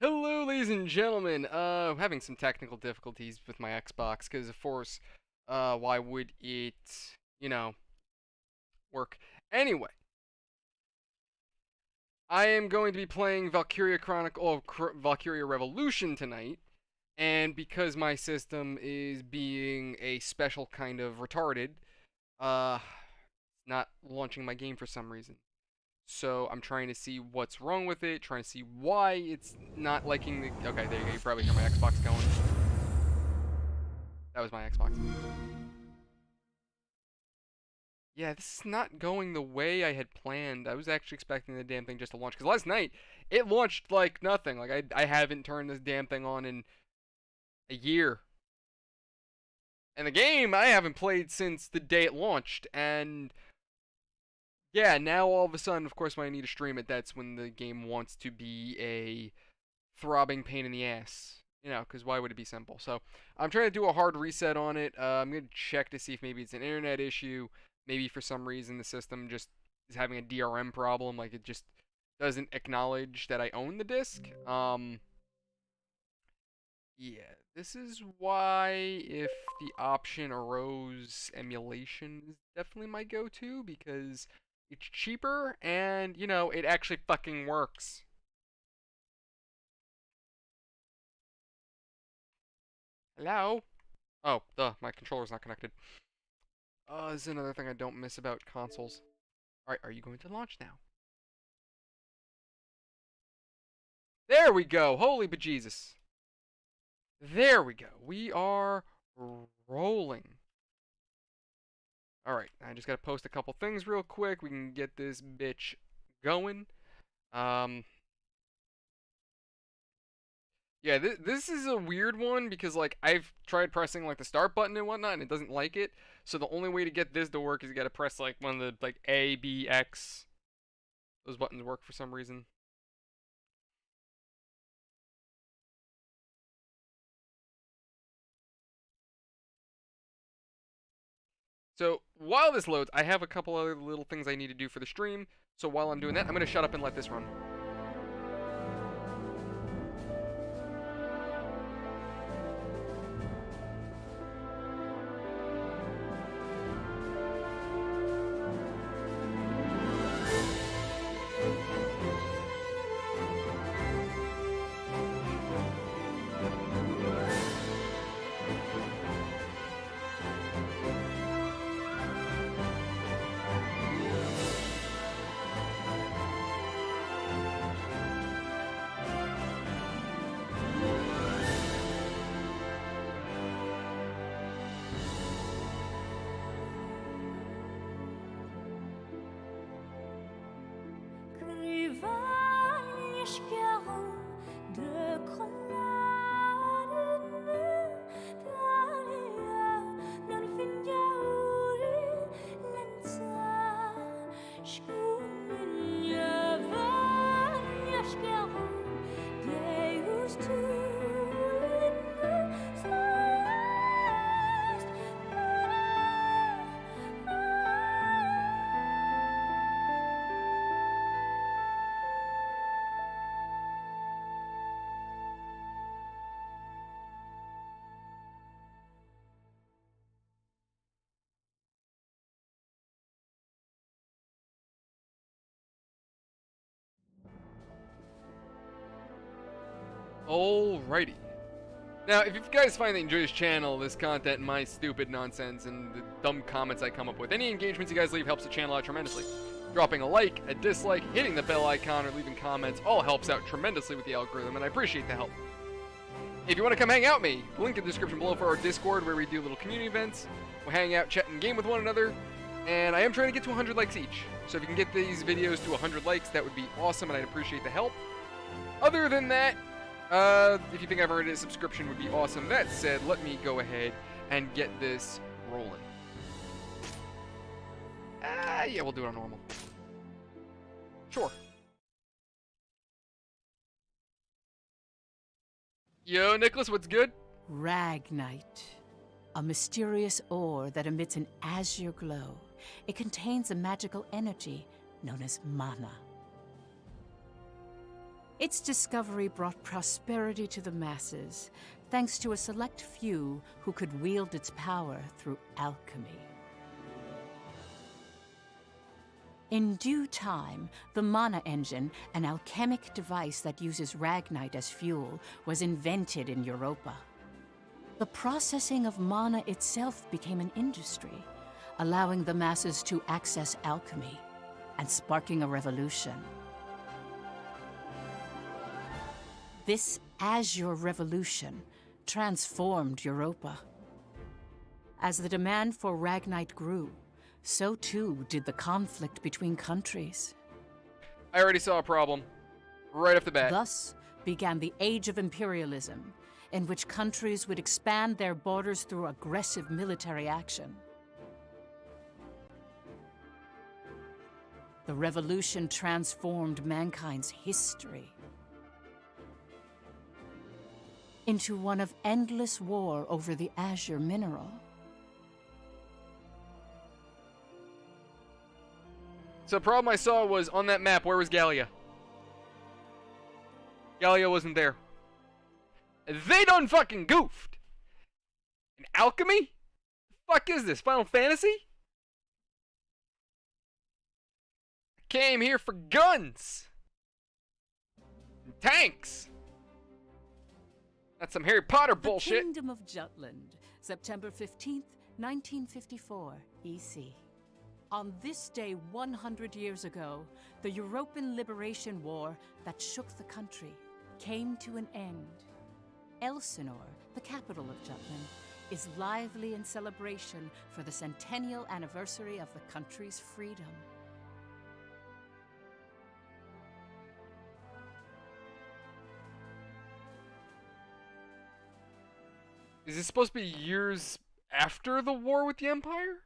Hello, ladies and gentlemen. Having some technical difficulties with my Xbox because, of course, why would it, you know, work? Anyway, I am going to be playing Valkyria Revolution tonight, and because my system is being a special kind of retarded, it's not launching my game for some reason. So I'm trying to see what's wrong with it, trying to see why it's not liking the. Okay, there you go. You probably hear my Xbox going. That was my Xbox. Yeah, this is not going the way I had planned. I was actually expecting the damn thing just to launch. Because last night, it launched like nothing. Like, I haven't turned this damn thing on in a year. And the game, I haven't played since the day it launched. And yeah, now all of a sudden, of course, when I need to stream it, that's when the game wants to be a throbbing pain in the ass. You know, because why would it be simple? So I'm trying to do a hard reset on it. I'm going to check to see if maybe it's an internet issue. Maybe for some reason the system just is having a DRM problem. Like it just doesn't acknowledge that I own the disc. Yeah, this is why if the option arose, emulation is definitely my go-to because it's cheaper and, you know, it actually fucking works. Hello? Oh, duh, my controller's not connected. This is another thing I don't miss about consoles. Alright, are you going to launch now? There we go! Holy bejesus! There we go. We are rolling. Alright, I just gotta post a couple things real quick. We can get this bitch going. Um, yeah, this is a weird one because, like, I've tried pressing, like, the start button and whatnot, and it doesn't like it. So the only way to get this to work is you gotta press, like, one of the, like, A, B, X. Those buttons work for some reason. So while this loads, I have a couple other little things I need to do for the stream. So while I'm doing that, I'm gonna shut up and let this run. Alrighty. Now, if you guys find that you enjoy this channel, this content, and my stupid nonsense, and the dumb comments I come up with, any engagements you guys leave helps the channel out tremendously. Dropping a like, a dislike, hitting the bell icon, or leaving comments all helps out tremendously with the algorithm, and I appreciate the help. If you want to come hang out with me, link in the description below for our Discord where we do little community events. We'll hang out, chat, and game with one another. And I am trying to get to 100 likes each. So if you can get these videos to 100 likes, that would be awesome, and I'd appreciate the help. Other than that, if you think I've earned a subscription would be awesome. That said, let me go ahead and get this rolling. Yeah, we'll do it on normal. Sure. Yo, Nicholas, what's good? Ragnite. A mysterious ore that emits an azure glow. It contains a magical energy known as mana. Its discovery brought prosperity to the masses, thanks to a select few who could wield its power through alchemy. In due time, the mana engine, an alchemic device that uses ragnite as fuel, was invented in Europa. The processing of mana itself became an industry, allowing the masses to access alchemy and sparking a revolution. This Azure Revolution transformed Europa. As the demand for ragnite grew, so too did the conflict between countries. I already saw a problem. Right off the bat. Thus began the Age of Imperialism, in which countries would expand their borders through aggressive military action. The revolution transformed mankind's history into one of endless war over the azure mineral. So the problem I saw was on that map, where was Gallia? Gallia wasn't there. They done fucking goofed! An alchemy? The fuck is this, Final Fantasy? I came here for guns! And tanks! That's some Harry Potter bullshit. The Kingdom of Jutland, September 15th, 1954, EC. On this day 100 years ago, the European Liberation War that shook the country came to an end. Elsinore, the capital of Jutland, is lively in celebration for the centennial anniversary of the country's freedom. Is this supposed to be years after the war with the Empire?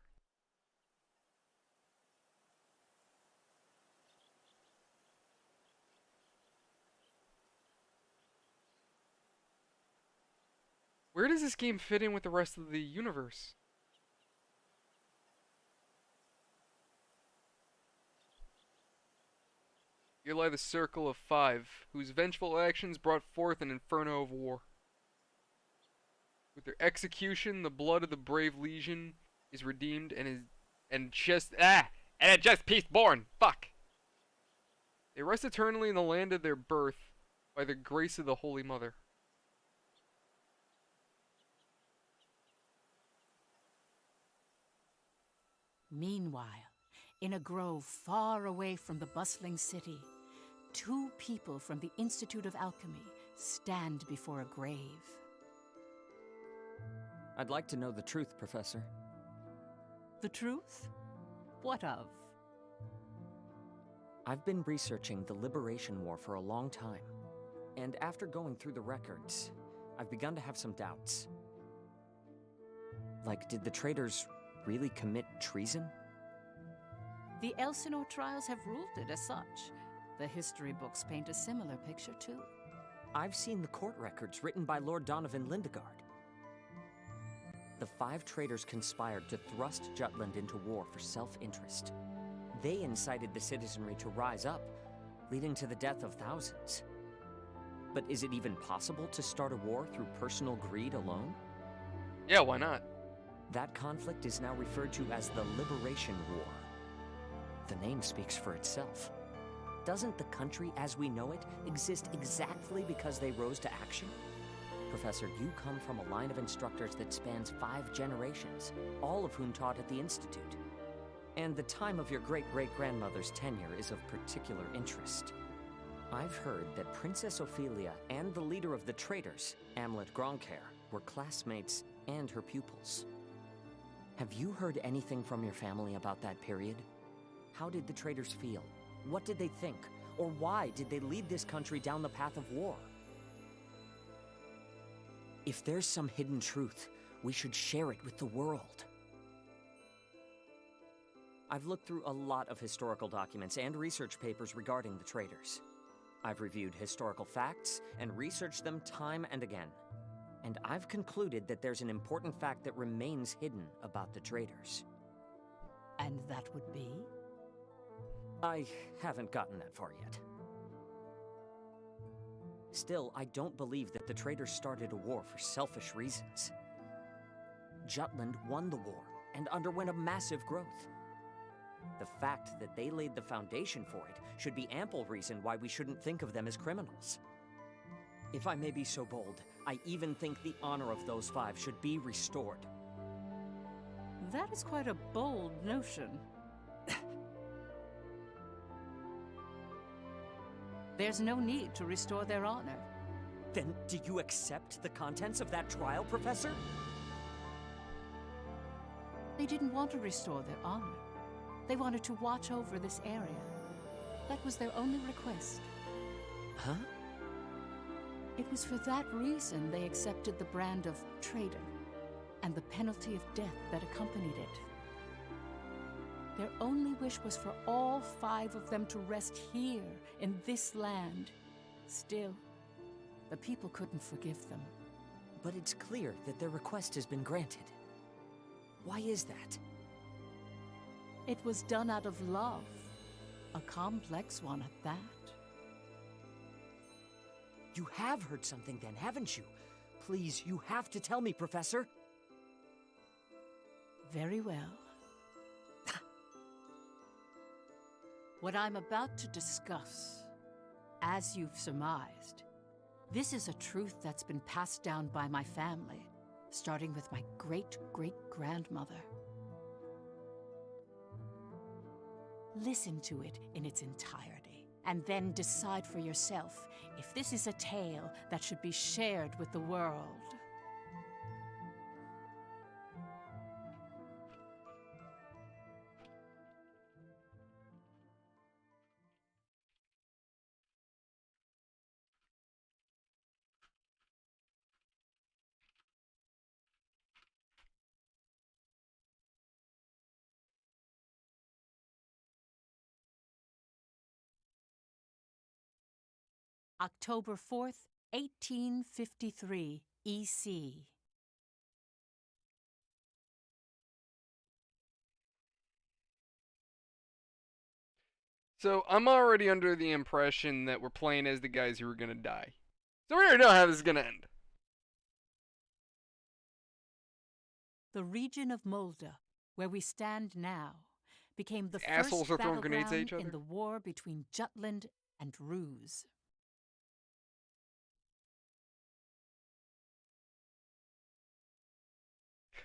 Where does this game fit in with the rest of the universe? Here lie the Circle of Five, whose vengeful actions brought forth an inferno of war. With their execution, the blood of the brave legion is redeemed and it just peace born. Fuck. They rest eternally in the land of their birth by the grace of the Holy Mother. Meanwhile, in a grove far away from the bustling city, two people from the Institute of Alchemy stand before a grave. I'd like to know the truth, Professor. The truth? What of? I've been researching the Liberation War for a long time, and after going through the records, I've begun to have some doubts. Like, did the traitors really commit treason? The Elsinore trials have ruled it as such. The history books paint a similar picture, too. I've seen the court records written by Lord Donovan Lindegard. The 5 traitors conspired to thrust Jutland into war for self-interest. They incited the citizenry to rise up, leading to the death of thousands. But is it even possible to start a war through personal greed alone? Yeah, why not? That conflict is now referred to as the Liberation War. The name speaks for itself. doesn't the country as we know it exist exactly because they rose to action? Professor, you come from a line of instructors that spans 5 generations, all of whom taught at the Institute. And the time of your great-great-grandmother's tenure is of particular interest. I've heard that Princess Ophelia and the leader of the traitors, Amlet Gronkair, were classmates and her pupils. Have you heard anything from your family about that period? How did the traitors feel? What did they think? Or why did they lead this country down the path of war? If there's some hidden truth, we should share it with the world. I've looked through a lot of historical documents and research papers regarding the traitors. I've reviewed historical facts and researched them time and again. And I've concluded that there's an important fact that remains hidden about the traitors. And that would be? I haven't gotten that far yet. Still, I don't believe that the traitors started a war for selfish reasons. Jutland won the war and underwent a massive growth. The fact that they laid the foundation for it should be ample reason why we shouldn't think of them as criminals. If I may be so bold, I even think the honor of those 5 should be restored. That is quite a bold notion. There's no need to restore their honor. Then do you accept the contents of that trial, Professor? They didn't want to restore their honor. They wanted to watch over this area. That was their only request. Huh? It was for that reason they accepted the brand of traitor and the penalty of death that accompanied it. Their only wish was for all 5 of them to rest here in this land. Still, the people couldn't forgive them. But it's clear that their request has been granted. Why is that? It was done out of love, a complex one at that. You have heard something then, haven't you? Please, you have to tell me, Professor. Very well. What I'm about to discuss, as you've surmised, this is a truth that's been passed down by my family, starting with my great-great-grandmother. Listen to it in its entirety, and then decide for yourself if this is a tale that should be shared with the world. October 4th, 1853, EC. So I'm already under the impression that we're playing as the guys who are gonna die. So we already know how this is gonna end. The region of Molde, where we stand now, became the Assholes first are throwing grenades at each battleground other? in the war between Jutland and Ruse.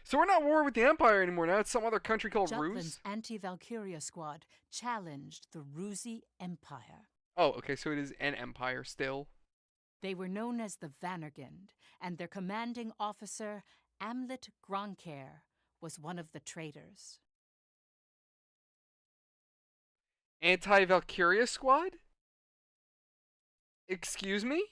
So we're not at war with the Empire anymore. Now it's some other country called Jutland's Ruse. anti-Valkyria squad challenged the Rusi Empire. Oh, okay. So it is an empire still. They were known as the Vannergund, and their commanding officer, Amlet Gronkair, was one of the traitors. Anti-Valkyria squad? Excuse me?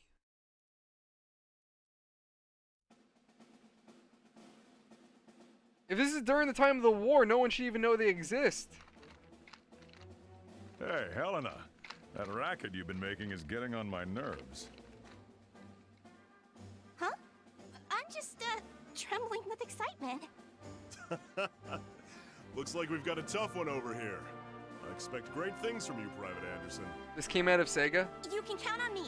If this is during the time of the war, no one should even know they exist. Hey, Helena. That racket you've been making is getting on my nerves. Huh? I'm just, trembling with excitement. Looks like we've got a tough one over here. I expect great things from you, Private Anderson. This came out of Sega? You can count on me.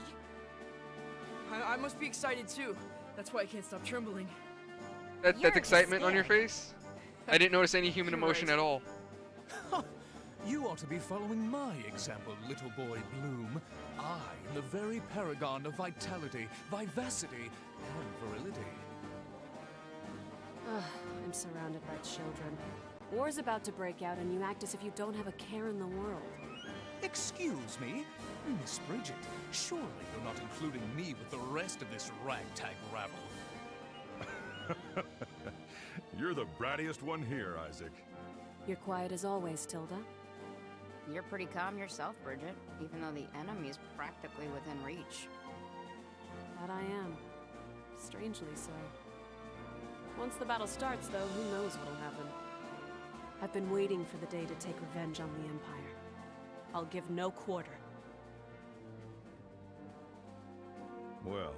I must be excited too. That's why I can't stop trembling. That's You're excitement on your scared. face? I didn't notice any human You're emotion right. at all. You ought to be following my example, little boy Bloom. I am the very paragon of vitality, vivacity, and virility. Ugh, I'm surrounded by children. War's about to break out and you act as if you don't have a care in the world. Excuse me? Miss Bridget, surely you're not including me with the rest of this ragtag rabble. You're the brattiest one here, Isaac. You're quiet as always, Tilda. You're pretty calm yourself, Bridget, even though the enemy's practically within reach. That I am. Strangely so. Once the battle starts, though, who knows what'll happen. I've been waiting for the day to take revenge on the Empire. I'll give no quarter. Well,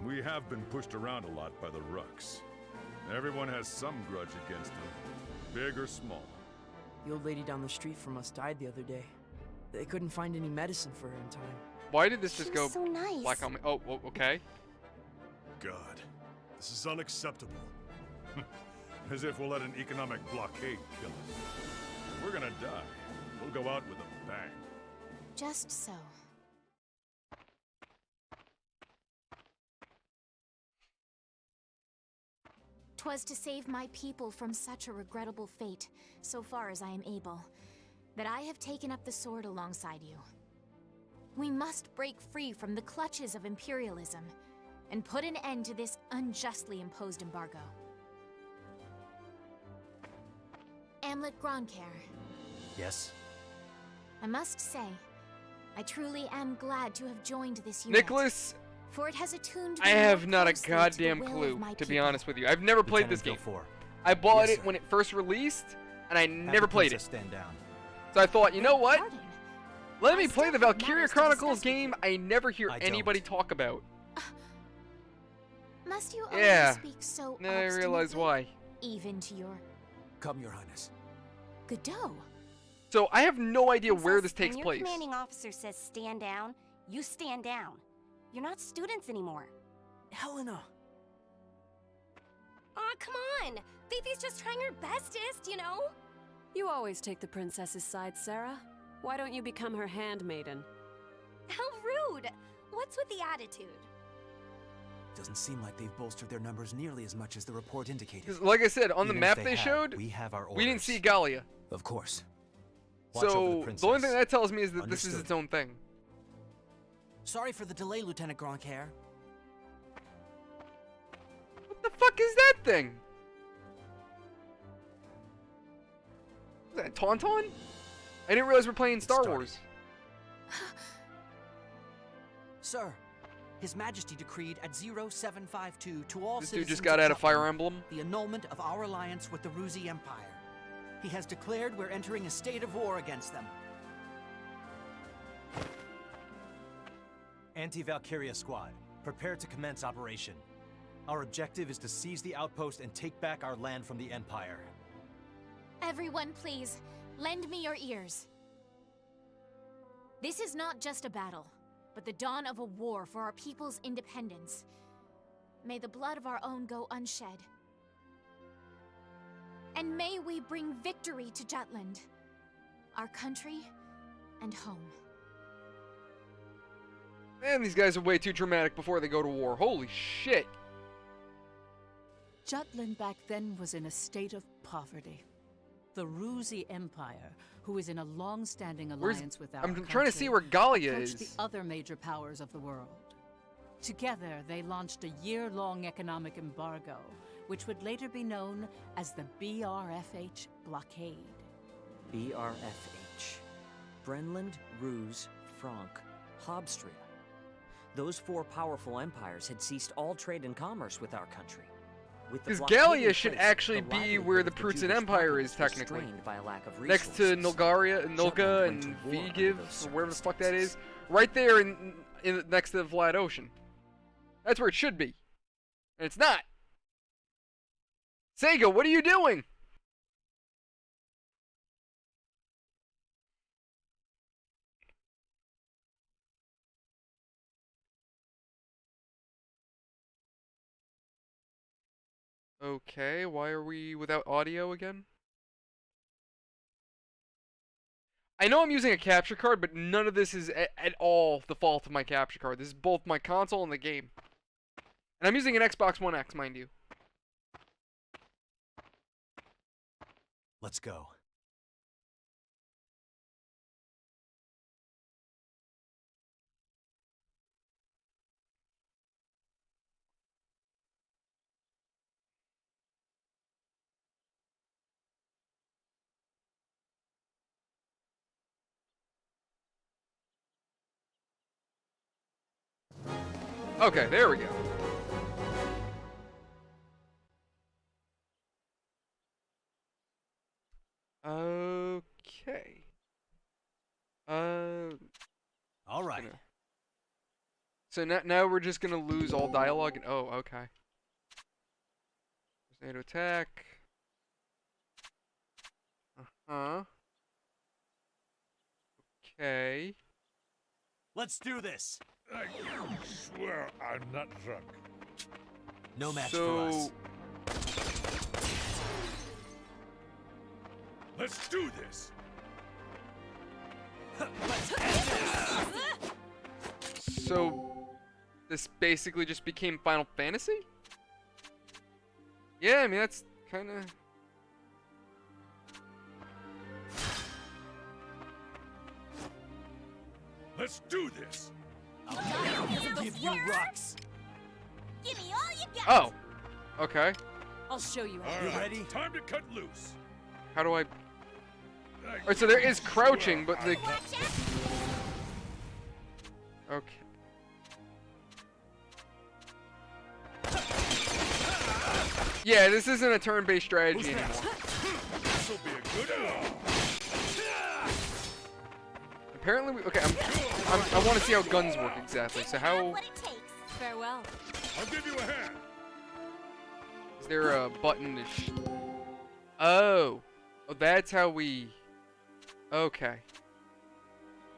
we have been pushed around a lot by the Rucks. Everyone has some grudge against them, big or small. The old lady down the street from us died the other day. They couldn't find any medicine for her in time. Why did this just She go was so nice. black on me? Oh, okay. God, this is unacceptable. As if we'll let an economic blockade kill us. If we're gonna die, we'll go out with a bang. Just so. 'Twas to save my people from such a regrettable fate, so far as I am able, that I have taken up the sword alongside you. We must break free from the clutches of imperialism, and put an end to this unjustly imposed embargo. Amlet Gronkair. Yes? I must say, I truly am glad to have joined this unit. Nicholas, For it has attuned I me more have not a closely to the goddamn will of clue, my to be people. honest with you. I've never played this game. Lieutenant I bought Yes, it sir. when it first released, and I Have never the played princess it. Stand down. So I thought, you know what? Pardon. Let I me play still the have Valkyria matters to Chronicles discuss with game I never hear I anybody don't. talk about. Must you Yeah. always speak so Now I realize obstinately, why. even to your Come, Your Highness. Godot? So I have no idea where Princess, this takes when your place. commanding officer says stand down, you stand down. You're not students anymore. Helena! Aw, come on! Fifi's just trying her bestest, you know? You always take the princess's side, Sarah. Why don't you become her handmaiden? How rude! What's with the attitude? Doesn't seem like they've bolstered their numbers nearly as much as the report indicated. 'Cause like I said, on the Even if map they they have, showed, we have our we didn't orders. see Gallia. Of course. Watch over So the the princess. only thing that tells me is that this is Understood. its own thing. Sorry for the delay, Lieutenant Gronkair. What the fuck is that thing? Is that a Tauntaun? I didn't realize we're playing It Star started. Wars. Sir, His Majesty decreed at 0752 to all This dude citizens just got of out of Fire Jutland Emblem. the annulment of our alliance with the Ruzi Empire. He has declared we're entering a state of war against them. Anti-Valkyria Squad, prepare to commence operation. Our objective is to seize the outpost and take back our land from the Empire. Everyone, please, lend me your ears. This is not just a battle, but the dawn of a war for our people's independence. May the blood of our own go unshed. And may we bring victory to Jutland, our country and home. Man, these guys are way too dramatic before they go to war. Holy shit. Jutland back then was in a state of poverty. The Ruzi Empire, who is in a long-standing Where's- alliance with our I'm trying to country, see where Gallia approached is. the other major powers of the world. Together, they launched a year-long economic embargo, which would later be known as the BRFH blockade. BRFH. Brenland, Ruse, Frank, Hobstria. Those four powerful empires had ceased all trade and commerce with our country. With the Because blockade Gallia in should place, actually the be livelihood where the of Prutzen Jewish Empire populace is, was technically. strained by a lack of Next to resources. Nulgaria, Nulga, Jutland and went to war under Vigiv, those or wherever the fuck that is. circumstances. Right there in next to the Vlad Ocean. That's where it should be. And it's not. Sega, what are you doing? Okay, why are we without audio again? I know I'm using a capture card, but none of this is at all the fault of my capture card. This is both my console and the game. And I'm using an Xbox One X, mind you. Let's go. Okay, there we go. Okay. All right. So now we're just gonna lose all dialogue and oh, okay. NATO attack. Uh-huh. Okay. Let's do this. I swear I'm not drunk. No match for us. Let's do this. Let's end this. So this basically just became Final Fantasy? Yeah, I mean that's kind of. Let's do this. I'll give you rocks. Give me all you got. Oh. Okay. I'll show you how. All You right, ready? time to cut loose. How do I? Alright, so there is crouching, but the. Okay. Yeah, this isn't a turn-based strategy anymore. This'll be a good one. Apparently, okay. I want to see how guns work exactly. So how What it takes. Farewell. I'll give you a hand. is there a button to? Oh, that's how we. Okay.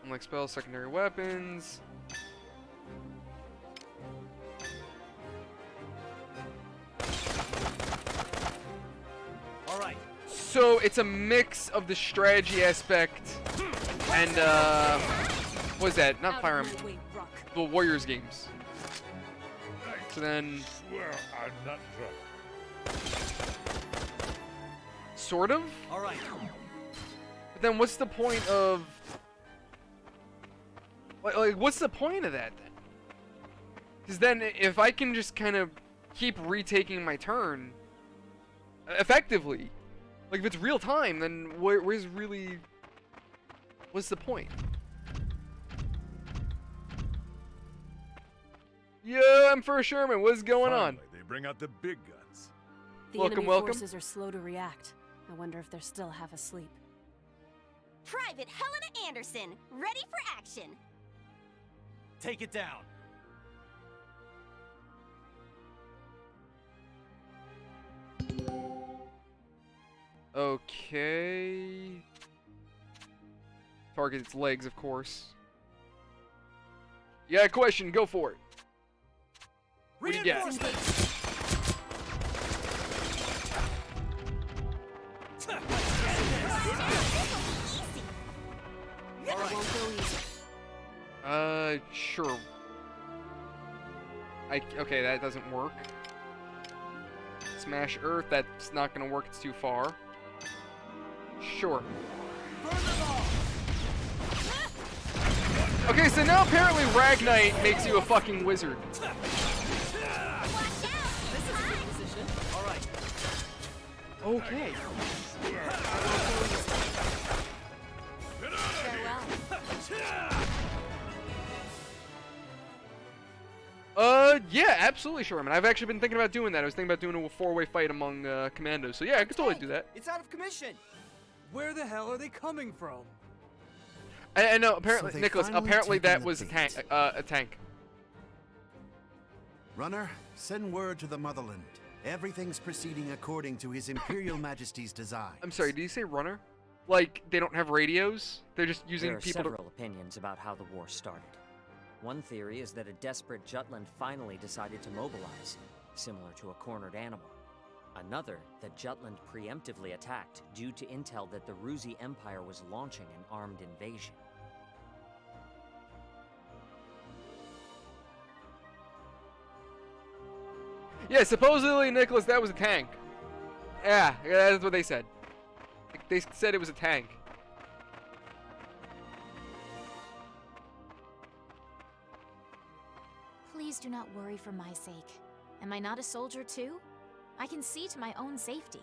Unlike spells, secondary weapons. All right. So it's a mix of the strategy aspect and what is that? Not Fire Emblem. The Warriors games. So then, Swear I'm not drunk. sort of. All right. But then, what's the point of? Like, what's the point of that then? Because then, if I can just kind of keep retaking my turn, effectively, like if it's real time, then where's really? What's the point? Yo, I'm First Sherman. What's going on? Finally, they bring out the big guns. The Welcome, enemy welcome. forces are slow to react. I wonder if they're still half asleep. Private Helena Anderson, ready for action. Take it down. Okay. Target its legs, of course. You got a question? Go for it. What do you got? All right. Sure. Okay, that doesn't work. Smash Earth, that's not gonna work, it's too far. Sure. Okay, so now apparently Ragnite makes you a fucking wizard. All right. Okay. Yeah, absolutely sure. I mean, I've actually been thinking about doing that. I was thinking about doing a four-way fight among commandos. So yeah, I could totally do that. It's out of commission. Where the hell are they coming from? I know. Apparently, So they Nicholas. finally Apparently, taken that the was a bait. tank. A tank. Runner, send word to the motherland. Everything's proceeding according to His Imperial Majesty's design. I'm sorry. Did you say runner? Like they don't have radios? They're just using There are people several opinions about how the war started. One theory is that a desperate Jutland finally decided to mobilize, similar to a cornered animal. Another, that Jutland preemptively attacked due to intel that the Ruzi Empire was launching an armed invasion. Yeah, supposedly, Nicholas, that was a tank. Yeah, that's what they said. They said it was a tank. Please do not worry for my sake. Am I not a soldier too? I can see to my own safety.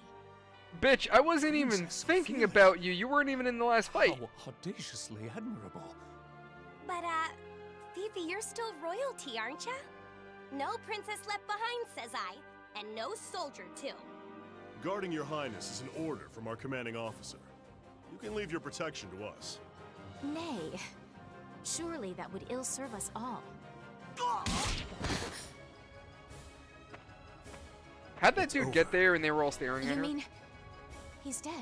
Bitch, I wasn't even thinking about you. You weren't even in the last fight. How audaciously admirable. But, Fifi, you're still royalty, aren't ya? No princess left behind, says I. And no soldier, too. Guarding your highness is an order from our commanding officer. You can leave your protection to us. Nay. Surely that would ill serve us all. How'd that dude get there and they were all staring at her? You mean he's dead?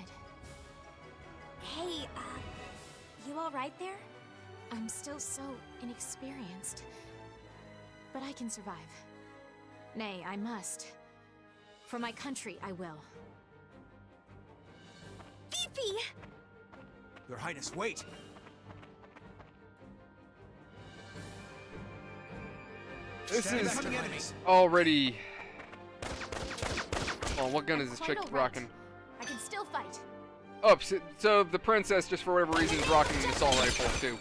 Hey, you alright there? I'm still so inexperienced. But I can survive. Nay, I must. For my country, I will. Fifi! Your Highness, wait! This is already... Oh, what gun is this chick rocking? I can still fight. Oh, so the princess, just for whatever reason, is rocking an assault rifle, too.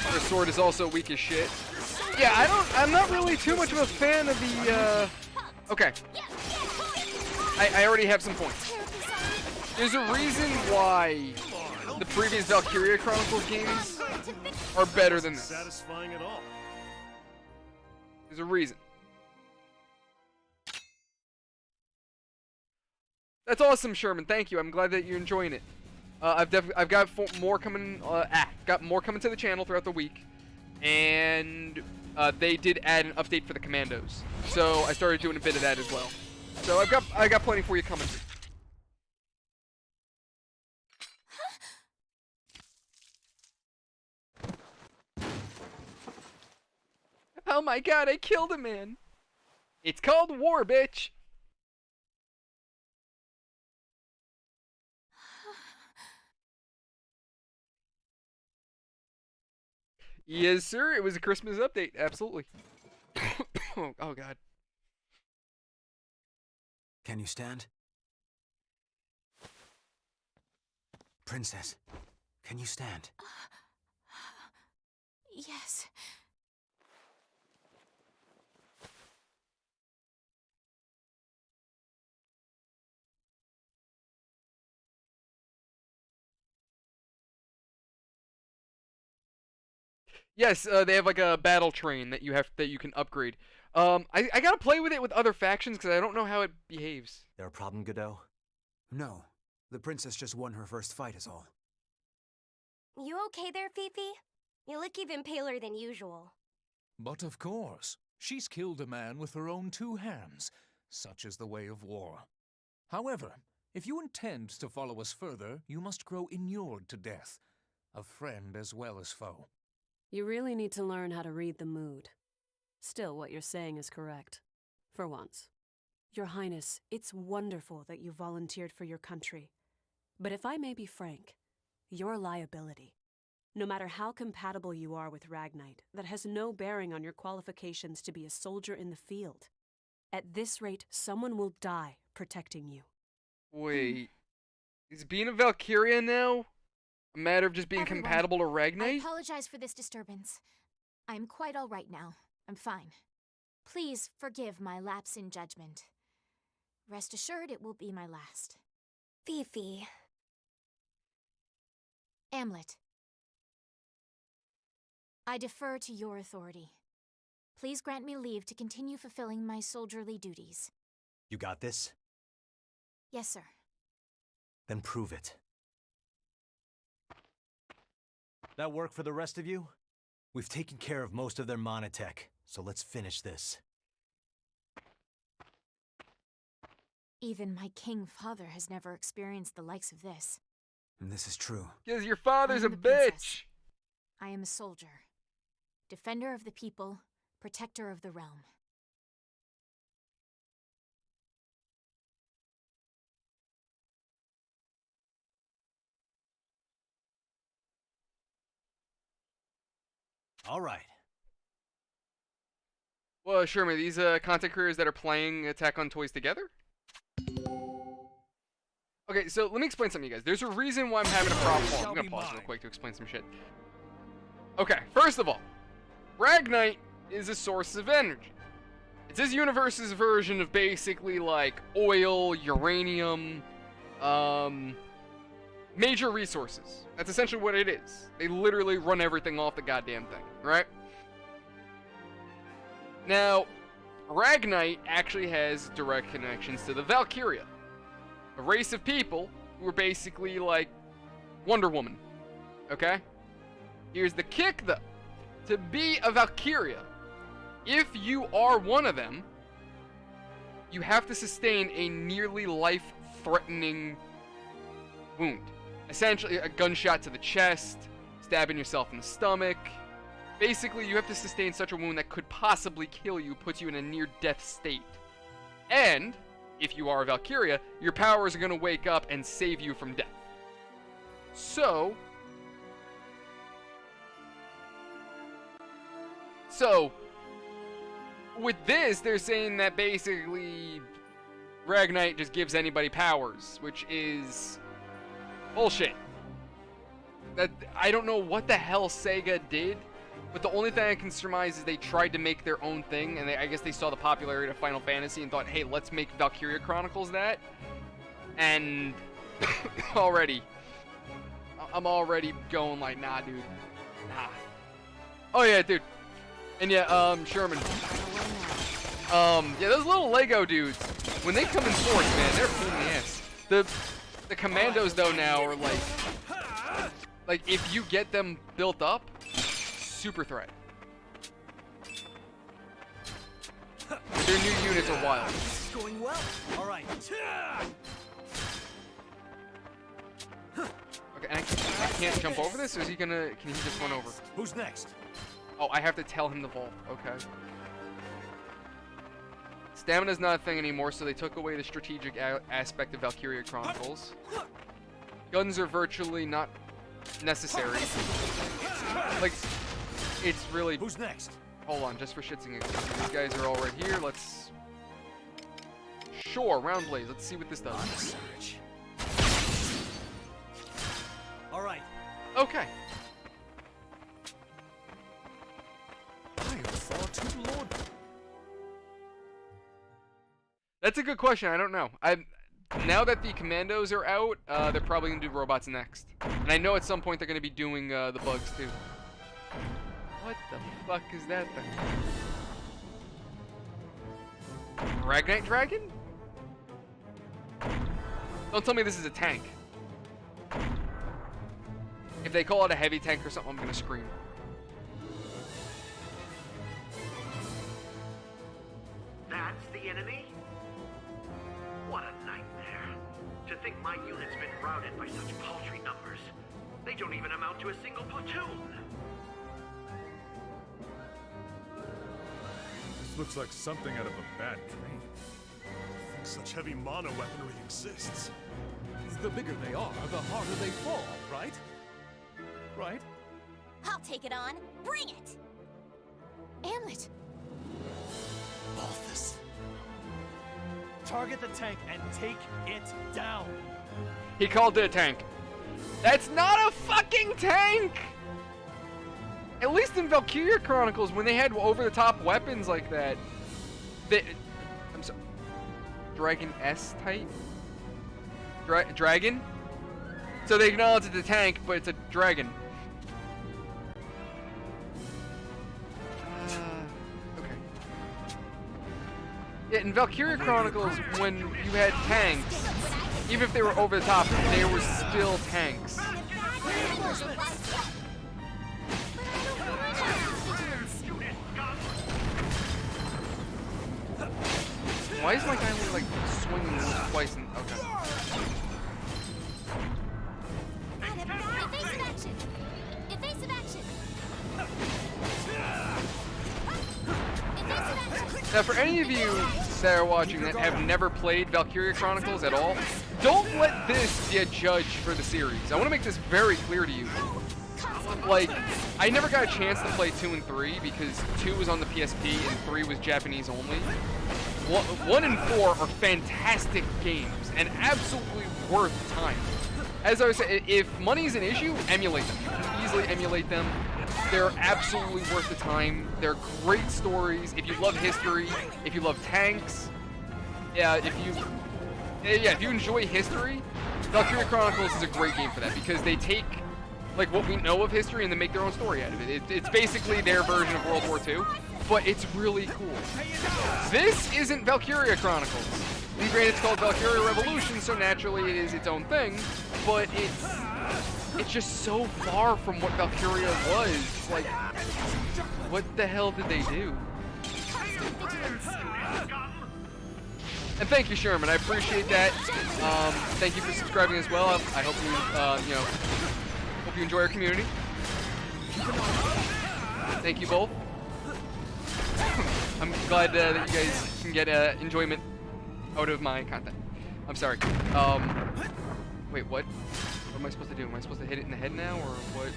Her sword is also weak as shit. Yeah, I'm not really too much of a fan of the, Okay. I already have some points. There's a reason why the previous Valkyria Chronicles games are better than this. Satisfying at all. There's a reason. That's awesome, Sherman. Thank you. I'm glad that you're enjoying it. I've got more coming. Got more coming to the channel throughout the week, and they did add an update for the commandos, so I started doing a bit of that as well. So I got plenty for you coming. Oh my god, I killed a man. It's called war, bitch. Yes, sir. It was a Christmas update. Absolutely. Oh, God. Can you stand? Princess, can you stand? Yes. Yes, they have like a battle train that you can upgrade. I gotta play with it with other factions because I don't know how it behaves. There a problem, Godot? No. The princess just won her first fight is all. You okay there, Fifi? You look even paler than usual. But of course, she's killed a man with her own two hands. Such is the way of war. However, if you intend to follow us further, you must grow inured to death. A friend as well as foe. You really need to learn how to read the mood. Still, what you're saying is correct. For once. Your Highness, it's wonderful that you volunteered for your country. But if I may be frank, you're a liability. No matter how compatible you are with Ragnite, that has no bearing on your qualifications to be a soldier in the field. At this rate, someone will die protecting you. Wait. Is being a Valkyria now a matter of just being Everyone, compatible to I Ragnite? apologize for this disturbance. I'm quite all right now. I'm fine. Please forgive my lapse in judgment. Rest assured it will be my last. Fifi. Amlet. I defer to your authority. Please grant me leave to continue fulfilling my soldierly duties. You got this? Yes, sir. Then prove it. That work for the rest of you? We've taken care of most of their monotech, so let's finish this. Even my king father has never experienced the likes of this. This is true. Because your father's a I am the princess. bitch. I am a soldier. Defender of the people, protector of the realm. All right. Well, Sherman, these content creators that are playing Attack on Toys together? Okay, so let me explain something to you guys. There's a reason why I'm having a problem. I'm gonna pause real quick to explain some shit. Okay, first of all, Ragnite is a source of energy. It's this universe's version of basically like oil, uranium, major resources. That's essentially what it is. They literally run everything off the goddamn thing, right? Now, Ragnite actually has direct connections to the Valkyria, a race of people who are basically like Wonder Woman, okay? Here's the kick though. To be a Valkyria, if you are one of them, you have to sustain a nearly life-threatening wound. Essentially, a gunshot to the chest, stabbing yourself in the stomach. Basically, you have to sustain such a wound that could possibly kill you, puts you in a near-death state. And, if you are a Valkyria, your powers are going to wake up and save you from death. So, with this, they're saying that basically Ragnite just gives anybody powers, which is bullshit. That I don't know what the hell Sega did, but the only thing I can surmise is they tried to make their own thing, and I guess they saw the popularity of Final Fantasy and thought, hey, let's make Valkyria Chronicles that. And I'm already going like, nah, dude, nah. Oh yeah, dude. And yeah, Sherman. Yeah, those little Lego dudes, when they come in force, man, they're a pain in the ass. The commandos though now are like if you get them built up, super threat. Their new units are wild. This is going well. All right. Okay, and I can't jump over this, or is he gonna? Can he just run over? Who's next? Oh, I have to tell him to vault. Okay. Stamina's not a thing anymore, so they took away the strategic aspect of Valkyria Chronicles. Guns are virtually not necessary. Like, it's really... Who's next? Hold on, just for shits and giggles. These guys are all right here. Let's... Sure, round blaze. Let's see what this does. All right. Okay. I have far too lord. That's a good question. I don't know. Now that the commandos are out, they're probably gonna do robots next, and I know at some point they're gonna be doing the bugs too. What the fuck is that thing? Ragnite Dragon? Don't tell me this is a tank. If they call it a heavy tank or something, I'm gonna scream. That's the enemy? What a nightmare. To think my unit's been routed by such paltry numbers. They don't even amount to a single platoon. This looks like something out of a bad dream. Such heavy mono weaponry exists. The bigger they are, the harder they fall, right? Right? I'll take it on. Bring it! Amlet! Balthus. Target the tank and take it down. He called it a tank. That's not a fucking tank! At least in Valkyria Chronicles, when they had over-the-top weapons like that, I'm sorry. Dragon S type? Dragon? So they acknowledge it's a tank, but it's a dragon. Okay. Yeah, in Valkyria Chronicles, when you had tanks, even if they were over the top, they were still tanks. Why is my guy only like swinging twice and okay. Now, for any of you that are watching that have never played Valkyria Chronicles at all, don't let this be a judge for the series. I want to make this very clear to you. Like, I never got a chance to play 2 and 3 because 2 was on the PSP and 3 was Japanese only. 1 and 4 are fantastic games and absolutely worth the time. As I was saying, if money is an issue, emulate them. You can easily emulate them. They're absolutely worth the time. They're great stories. If you love history, if you love tanks, if you enjoy history, Valkyria Chronicles is a great game for that because they take like what we know of history and then make their own story out of it. It's basically their version of World War II, but it's really cool. This isn't Valkyria Chronicles. Granted, it's called Valkyria Revolution, so naturally it is its own thing, but it's just so far from what Valkyria was. Like, what the hell did they do? And thank you, Sherman. I appreciate that. Thank you for subscribing as well. I hope you, hope you enjoy our community. Thank you both. I'm glad that you guys can get enjoyment out of my content. I'm sorry. Wait, what? What am I supposed to do? Am I supposed to hit it in the head now, or what?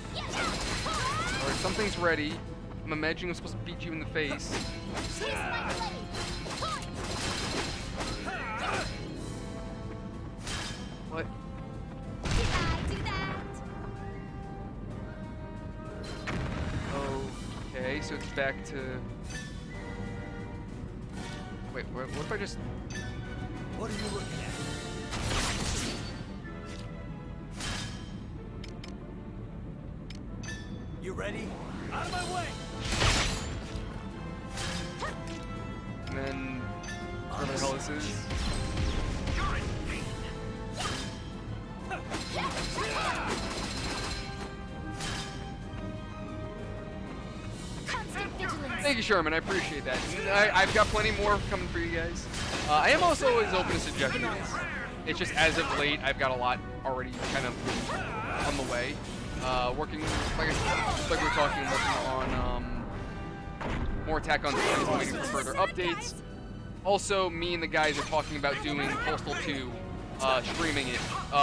Alright, something's ready. I'm imagining I'm supposed to beat you in the face. What? Okay, so it's back to... Wait, what if I just... What are you looking at? You ready? Out of my way! And then... whatever the hell this is. Thank you, Sherman. I appreciate that. I've got plenty more coming for you guys. I am also always open to suggestions. It's just as of late, I've got a lot already kind of on the way. Working, like we're talking, working on more Attack on Titan, waiting for further updates. Also, me and the guys are talking about doing Postal 2, streaming it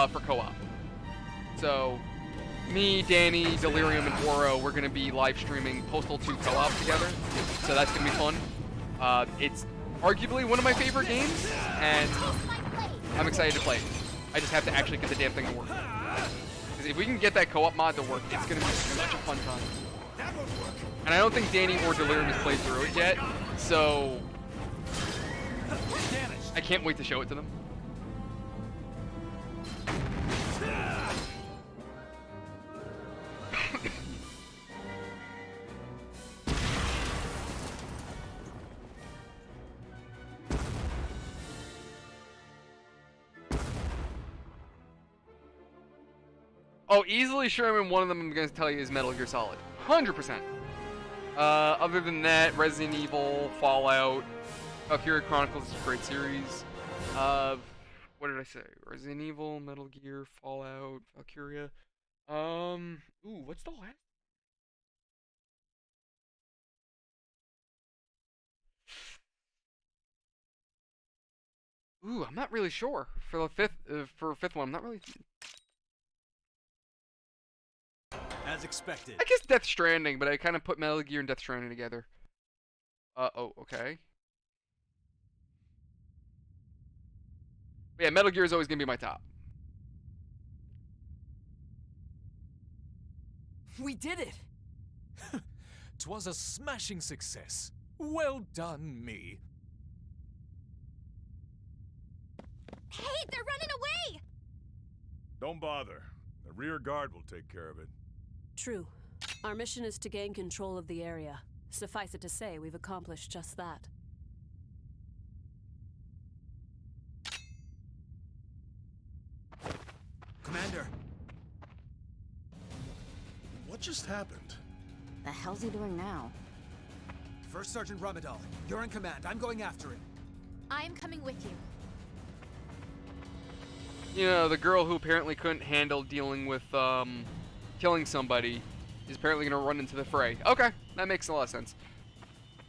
for co-op. So, me, Danny, Delirium, and Oro, we're going to be live streaming Postal 2 co-op together. So that's going to be fun. It's arguably one of my favorite games, and I'm excited to play it. I just have to actually get the damn thing to work. Because if we can get that co-op mod to work, it's going to be such a fun time. And I don't think Danny or Delirium has played through it yet, so I can't wait to show it to them. Oh, easily, Sherman, one of them I'm going to tell you is Metal Gear Solid. 100%. Other than that, Resident Evil, Fallout, Valkyria Chronicles is a great series. What did I say? Resident Evil, Metal Gear, Fallout, Valkyria. Ooh, what's the last? Ooh, I'm not really sure. For the fifth one, I'm not really... As expected. I guess Death Stranding, but I kind of put Metal Gear and Death Stranding together. Oh, okay. But yeah, Metal Gear is always going to be my top. We did it! 'Twas a smashing success. Well done, me. Hey, they're running away! Don't bother. The rear guard will take care of it. True. Our mission is to gain control of the area. Suffice it to say, we've accomplished just that. Commander! What just happened? The hell's he doing now? First Sergeant Ramadal, you're in command. I'm going after him. I'm coming with you. You know, the girl who apparently couldn't handle dealing with, killing somebody is apparently going to run into the fray. Okay, that makes a lot of sense.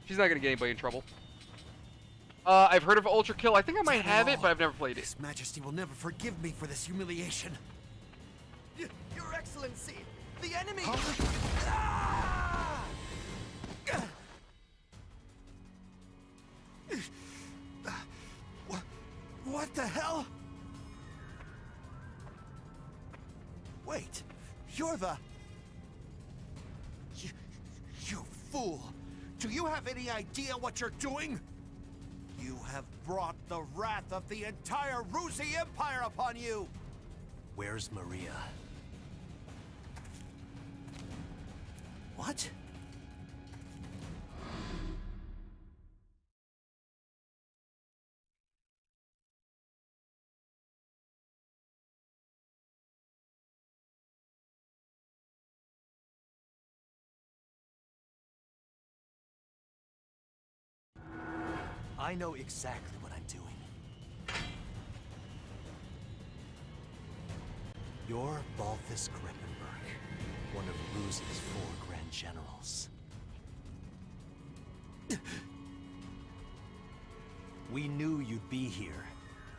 She's not going to get anybody in trouble. I've heard of Ultra Kill. I think I might have it, but I've never played it. His Majesty will never forgive me for this humiliation. Your Excellency, the enemy! What the hell? Wait, you're the... You fool! Do you have any idea what you're doing? You have brought the wrath of the entire Ruzi Empire upon you! Where's Maria? What? I know exactly what I'm doing. You're Balthus Grippenberg, one of Ruzi's 4 Grand Generals. We knew you'd be here.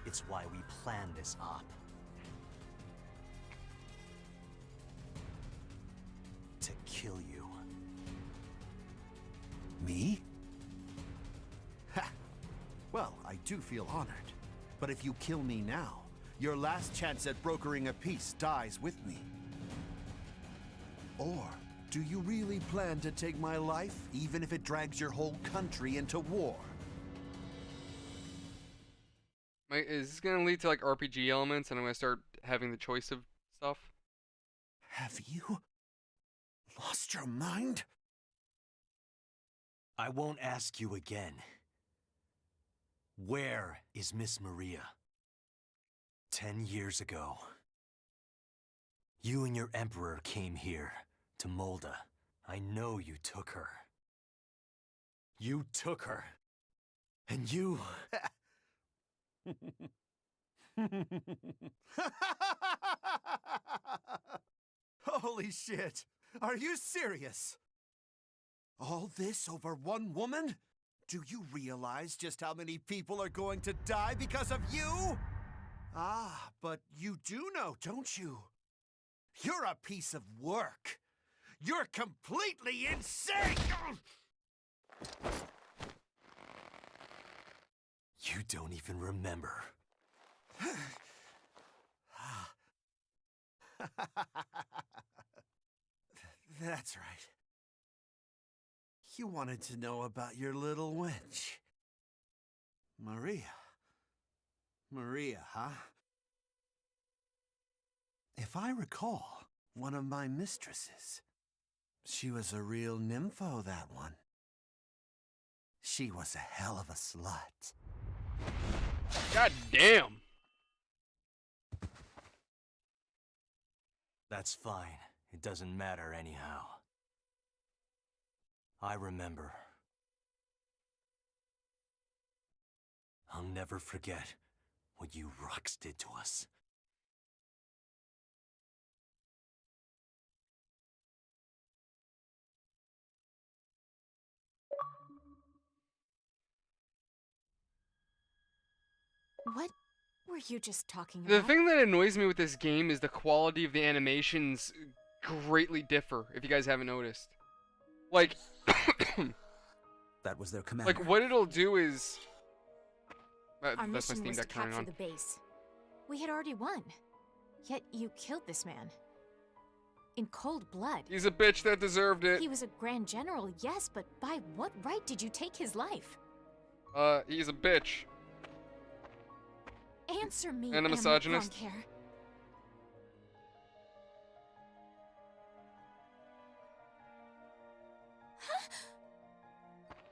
It's why we planned this op. To kill you. Me? Ha! Well, I do feel honored. But if you kill me now, your last chance at brokering a peace dies with me. Or do you really plan to take my life, even if it drags your whole country into war? Is this gonna lead to like RPG elements, and I'm gonna start having the choice of stuff? Have you lost your mind? I won't ask you again. Where is Miss Maria? 10 years ago, you and your Emperor came here to Molda. I know you took her. You took her. And you... Holy shit! Are you serious? All this over one woman? Do you realize just how many people are going to die because of you? Ah, but you do know, don't you? You're a piece of work. You're completely insane! You don't even remember. That's right. You wanted to know about your little wench. Maria. Maria, huh? If I recall, one of my mistresses. She was a real nympho, that one. She was a hell of a slut. God damn! That's fine. It doesn't matter anyhow. I remember. I'll never forget what you Rux did to us. What were you just talking The about? thing that annoys me with this game is the quality of the animations greatly differ, if you guys haven't noticed. Like, That was their commander. like what it'll do is... Our that's my mission Steam was to Deck turning capture on. the base. We had already won. Yet you killed this man. In cold blood. He's a bitch that deserved it. He was a Grand General, yes, but by what right did you take his life? He's a bitch. Answer me, And a misogynist. Hair.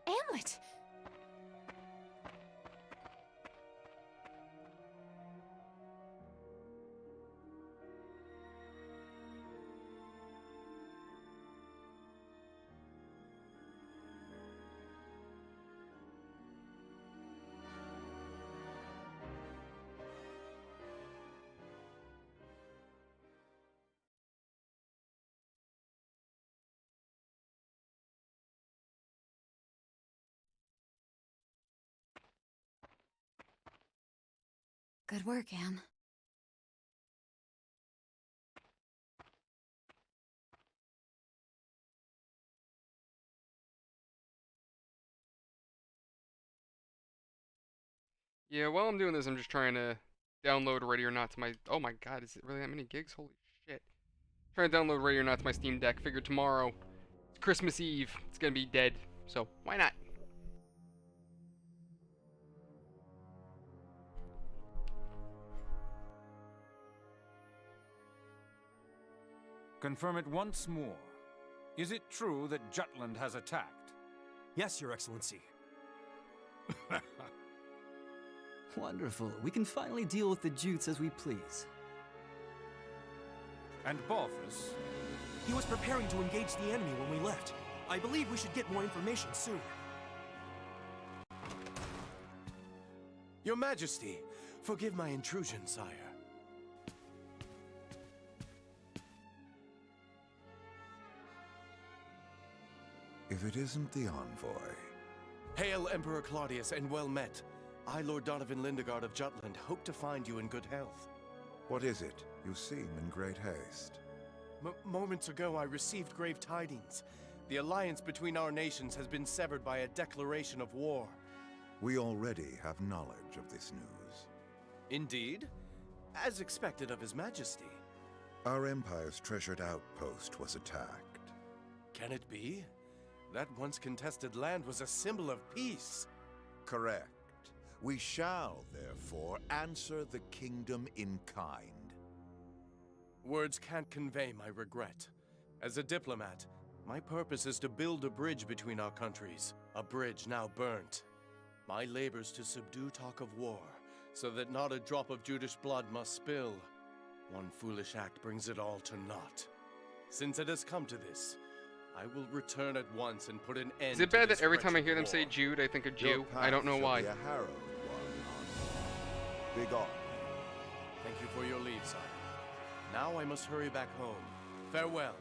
Amlet! Good work, Anne. Yeah, while I'm doing this, I'm just trying to download Ready or Not to my... Oh my god, is it really that many gigs? Holy shit. Trying to download Ready or Not to my Steam Deck. Figured tomorrow, it's Christmas Eve, it's gonna be dead. So, why not? Confirm it once more. Is it true that Jutland has attacked? Yes, Your Excellency. Wonderful. We can finally deal with the Jutes as we please. And Balthus? He was preparing to engage the enemy when we left. I believe we should get more information soon. Your Majesty, forgive my intrusion, sire. If it isn't the envoy. Hail, Emperor Claudius, and well met. I, Lord Donovan Lindegard of Jutland, hope to find you in good health. What is it? You seem in great haste. Moments ago, I received grave tidings. The alliance between our nations has been severed by a declaration of war. We already have knowledge of this news. Indeed? As expected of His Majesty. Our Empire's treasured outpost was attacked. Can it be? That once contested land was a symbol of peace. Correct. We shall, therefore, answer the kingdom in kind. Words can't convey my regret. As a diplomat, my purpose is to build a bridge between our countries, a bridge now burnt. My labors to subdue talk of war, so that not a drop of Judish blood must spill. One foolish act brings it all to naught. Since it has come to this, I will return at once and put an end to Is it bad this that every time I hear them war. say Jude, I think of Your Jew? I path don't know shall why. be a harrowed one. Begone. Thank you for your leave, sire. Now I must hurry back home. Farewell.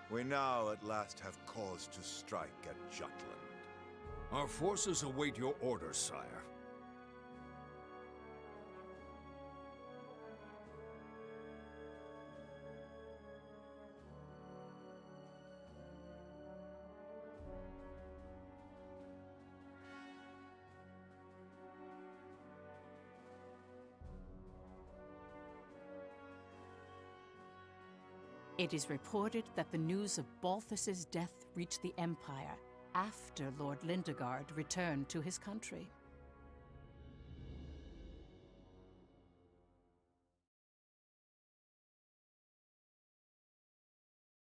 We now at last have cause to strike at Jutland. Our forces await your orders, sire. It is reported that the news of Balthus's death reached the Empire after Lord Lindegard returned to his country.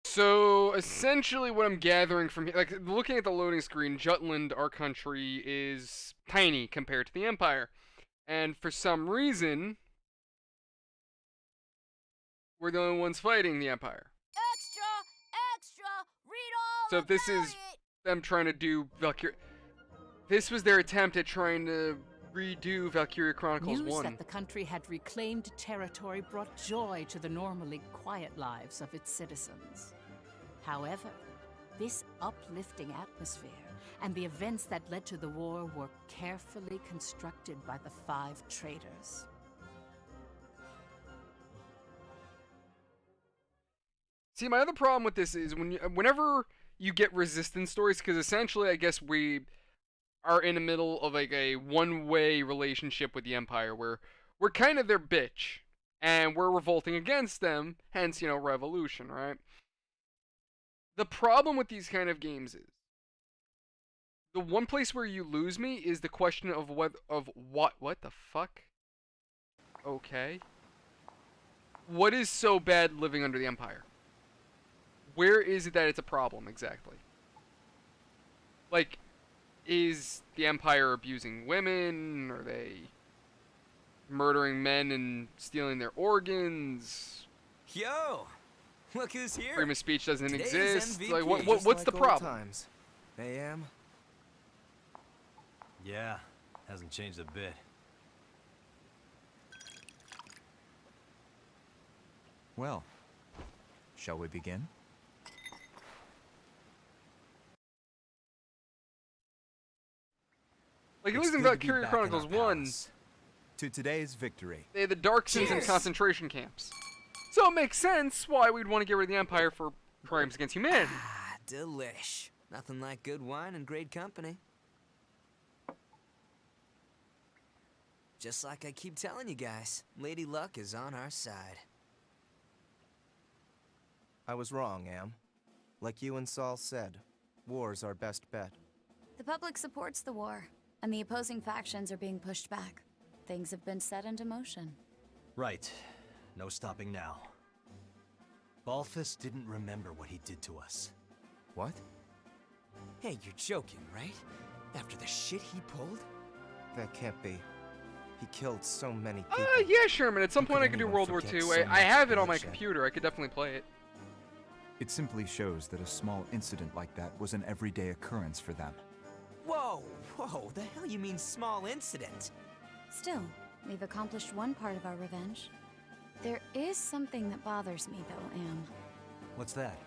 So, essentially what I'm gathering from here, like, looking at the loading screen, Jutland, our country, is tiny compared to the Empire. And for some reason, we're the only ones fighting the Empire. Extra! Extra! Read all So if this is them trying to do Valkyria... This was their attempt at trying to redo Valkyria Chronicles News 1. that the country had reclaimed territory brought joy to the normally quiet lives of its citizens. However, this uplifting atmosphere and the events that led to the war were carefully constructed by the 5 traitors. See, my other problem with this is whenever you get resistance stories, because essentially I guess we are in the middle of like a one-way relationship with the Empire where we're kind of their bitch and we're revolting against them, hence, revolution, right? The problem with these kind of games is the one place where you lose me is the question of what the fuck? Okay. What is so bad living under the Empire? Where is it that it's a problem exactly? Like, is the Empire abusing women? Are they murdering men and stealing their organs? Yo! Look who's here! Freedom of speech doesn't Today's exist. MVP. Like, what's Just the like old problem? times. AM? Yeah, hasn't changed a bit. Well, shall we begin? Like, at It's least in good to be Valkyria back in our Chronicles 1, palace. To today's victory. they had the Dark Seas and concentration camps. So it makes sense why we'd want to get rid of the Empire for crimes against humanity. Ah, delish. Nothing like good wine and great company. Just like I keep telling you guys, Lady Luck is on our side. I was wrong, Am. Like you and Saul said, war's our best bet. The public supports the war, and the opposing factions are being pushed back. Things have been set into motion. Right. No stopping now. Balthus didn't remember what he did to us. What? Hey, you're joking, right? After the shit he pulled? That can't be. He killed so many people. Yeah, Sherman. At some point I could do anyone World War forget II. so I have much it on my bloodshed? computer. I could definitely play it. It simply shows that a small incident like that was an everyday occurrence for them. Whoa, whoa, the hell you mean small incident? Still, we've accomplished one part of our revenge. There is something that bothers me, though, Am. What's that?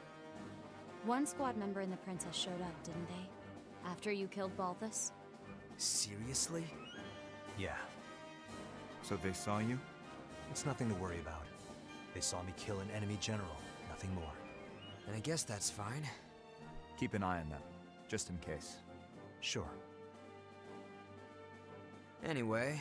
One squad member and the princess showed up, didn't they? After you killed Balthus? Seriously? Yeah. So they saw you? It's nothing to worry about. They saw me kill an enemy general, nothing more. And I guess that's fine. Keep an eye on them, just in case. Sure. Anyway,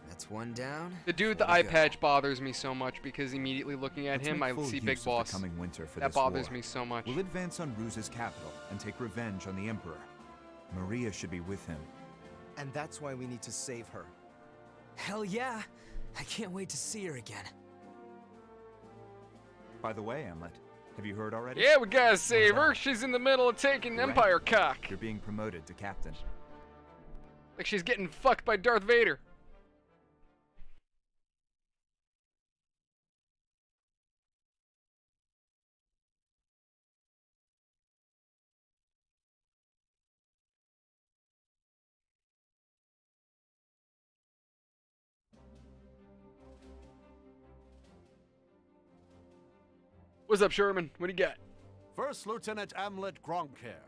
that's one down. The dude with the eye patch bothers me so much because immediately looking at Let's him, make I full see use Big of Boss. the coming winter for That this bothers war. me so much. We'll advance on Ruse's capital and take revenge on the Emperor. Maria should be with him. And that's why we need to save her. Hell yeah! I can't wait to see her again. By the way, Hamlet, have you heard already? Yeah, we gotta save her. She's in the middle of taking Right. Empire cock. You're being promoted to captain. Like she's getting fucked by Darth Vader. What's up, Sherman? What do you got? First Lieutenant Amlet Gronkair,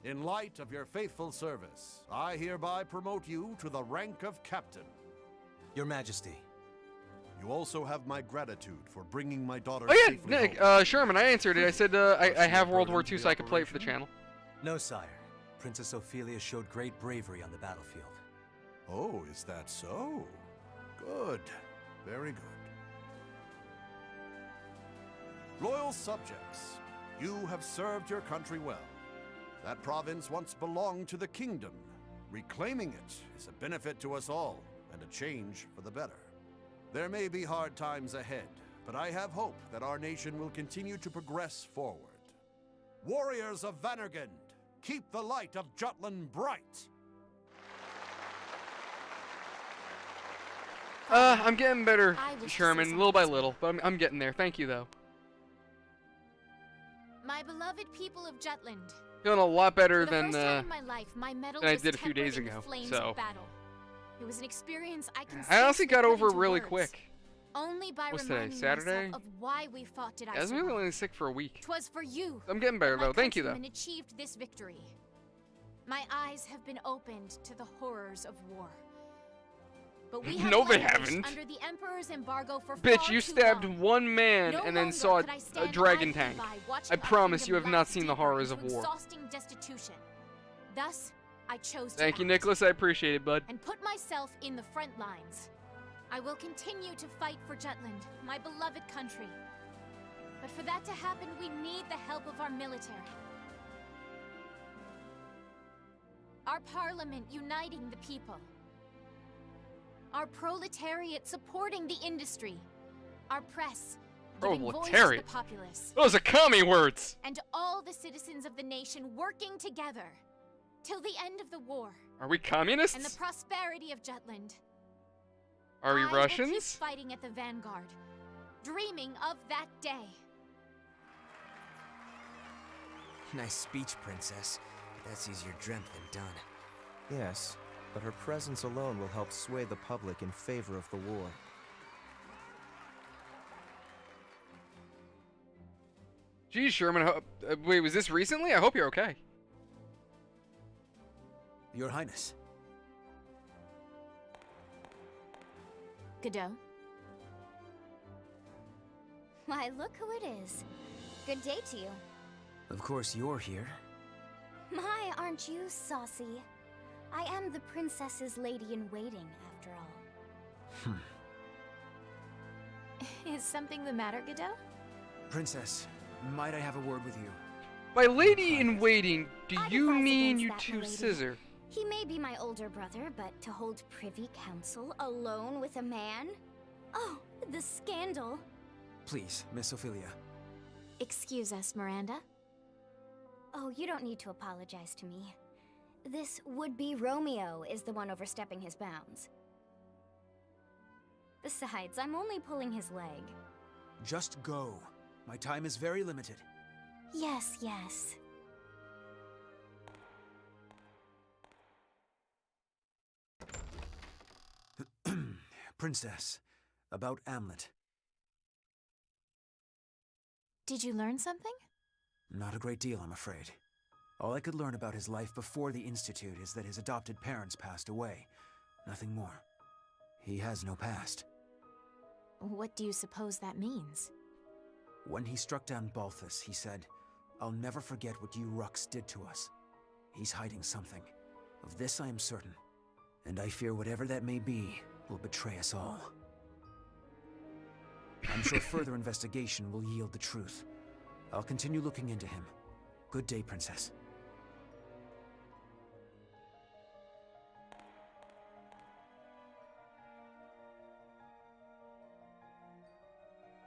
in light of your faithful service, I hereby promote you to the rank of Captain. Your Majesty. You also have my gratitude for bringing my daughter Oh yeah, safely Nick, home. Sherman, I answered it. I said I have World War II so I could play it for the channel. No, sire. Princess Ophelia showed great bravery on the battlefield. Oh, is that so? Good. Very good. Loyal subjects, you have served your country well. That province once belonged to the kingdom. Reclaiming it is a benefit to us all, and a change for the better. There may be hard times ahead, but I have hope that our nation will continue to progress forward. Warriors of Vannergund, keep the light of Jutland bright! I'm getting better, I wish to say Sherman, little by little, but I'm getting there. Thank you, though. My beloved people of Jutland. Feeling a lot better For the than first time in my life, my medal than I was did a few tempered days in the ago. flames So of battle. It was an experience I can I honestly scarcely got put over it into really words, quick. Only by What's today, reminding Saturday? myself of why we fought did I I was survive. really only sick for a week. 'Twas for you. I'm getting better that my though. Thank you though. countrymen achieved this victory. My eyes have been opened to the horrors of war. But we have No, they languished haven't. under the Emperor's embargo for Bitch, far you too stabbed long. one man No and then longer saw could I a stand dragon idly tank. by watching I our promise you kingdom have not lapse seen the deeper horrors into of war. exhausting destitution. Thus, I chose to Thank you, act Nicholas. I appreciate it, bud. and put myself in the front lines. I will continue to fight for Jutland, my beloved country. But for that to happen, we need the help of our military. Our parliament uniting the people. Our proletariat supporting the industry. Our press giving voice to the Proletariat. populace. Those are commie words. And all the citizens of the nation working together till the end of the war. Are we And the communists? prosperity of Jutland. Are we I will keep Russians? fighting at the vanguard, dreaming of that day. Nice speech, Princess. But that's easier dreamt than done. Yes, but her presence alone will help sway the public in favor of the war. Geez, Sherman. Wait, was this recently? I hope you're okay. Your Highness. Godot? Why, look who it is. Good day to you. Of course you're here. My, aren't you saucy? I am the princess's lady-in-waiting, after all. Is something the matter, Godot? Princess, might I have a word with you? By lady-in-waiting, do you advise mean against you that, two milady. scissor? He may be my older brother, but to hold privy council alone with a man? Oh, the scandal. Please, Miss Ophelia. Excuse us, Miranda. Oh, you don't need to apologize to me. This would-be Romeo is the one overstepping his bounds. Besides, I'm only pulling his leg. Just go. My time is very limited. Yes, yes. Princess, about Amlet. Did you learn something? Not a great deal, I'm afraid. All I could learn about his life before the Institute is that his adopted parents passed away. Nothing more. He has no past. What do you suppose that means? When he struck down Balthus, he said, "I'll never forget what you Rux did to us." He's hiding something. Of this I am certain. And I fear whatever that may be will betray us all. I'm sure further investigation will yield the truth. I'll continue looking into him. Good day, Princess.